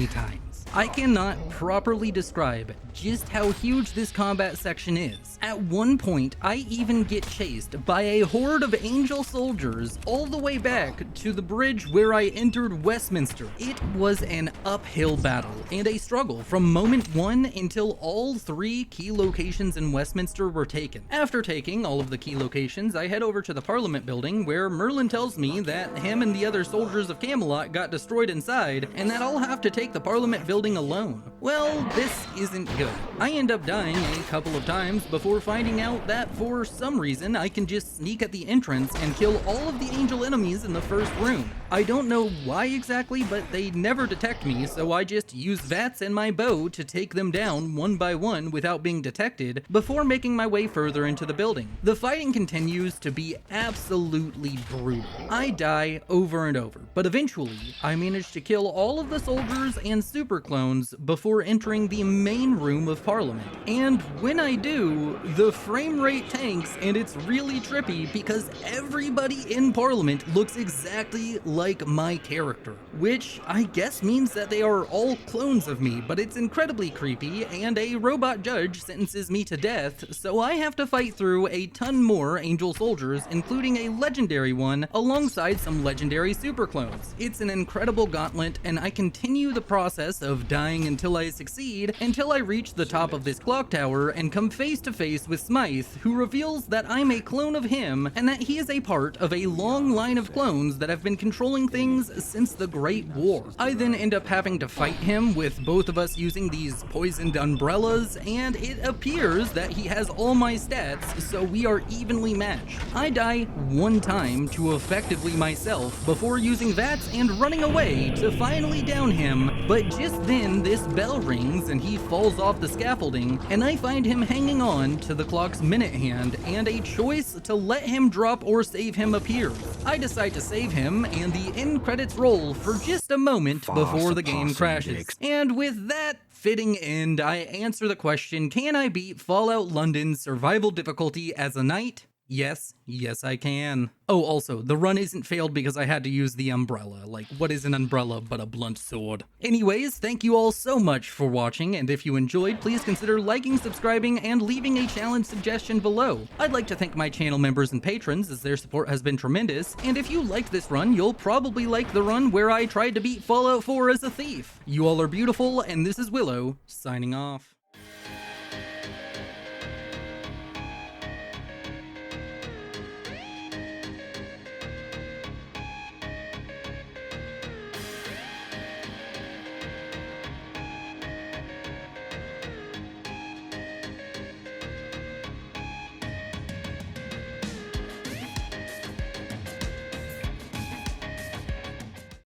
Speaker 1: times. I cannot properly describe just how huge this combat section is. At one point, I even get chased by a horde of angel soldiers all the way back to the bridge where I entered Westminster. It was an uphill battle and a struggle from moment one until all 3 key locations in Westminster were taken. After taking all of the key locations, I head over to the Parliament building where Merlin tells me that him and the other soldiers of Camelot got destroyed inside and that I'll have to take the Parliament building alone. Well, this isn't good. I end up dying a couple of times before finding out that for some reason I can just sneak at the entrance and kill all of the angel enemies in the first room. I don't know why exactly, but they never detect me, so I just use VATS and my bow to take them down one by one without being detected before making my way further into the building. The fighting continues to be absolutely brutal. I die over and over, but eventually I manage to kill all of the soldiers and super clones before entering the main room of Parliament. And when I do, the frame rate tanks, and it's really trippy because everybody in Parliament looks exactly like my character, which I guess means that they are all clones of me, but it's incredibly creepy, and a robot judge sentences me to death, so I have to fight through a ton more angel soldiers, including a legendary one, alongside some legendary super clones. It's an incredible gauntlet, and I continue the process of dying until I succeed, until I reach the top of this clock tower and come face to face with Smythe, who reveals that I'm a clone of him, and that he is a part of a long line of clones that have been controlling things since the Great War. I then end up having to fight him, with both of us using these poisoned umbrellas, and it appears that he has all my stats, so we are evenly matched. I die one time to effectively myself before using VATS and running away to finally down him, but just then this bell rings and he falls off the scaffolding, and I find him hanging on to the clock's minute hand, and a choice to let him drop or save him appears. I decide to save him, and the end credits roll for just a moment before the game crashes. And with that fitting end, I answer the question, can I beat Fallout London's survival difficulty as a knight? Yes, I can. Oh, also, the run isn't failed because I had to use the umbrella. Like, what is an umbrella but a blunt sword? Anyways, thank you all so much for watching, and if you enjoyed, please consider liking, subscribing, and leaving a challenge suggestion below. I'd like to thank my channel members and patrons, as their support has been tremendous, and if you liked this run, you'll probably like the run where I tried to beat Fallout 4 as a thief. You all are beautiful, and this is Willow, signing off.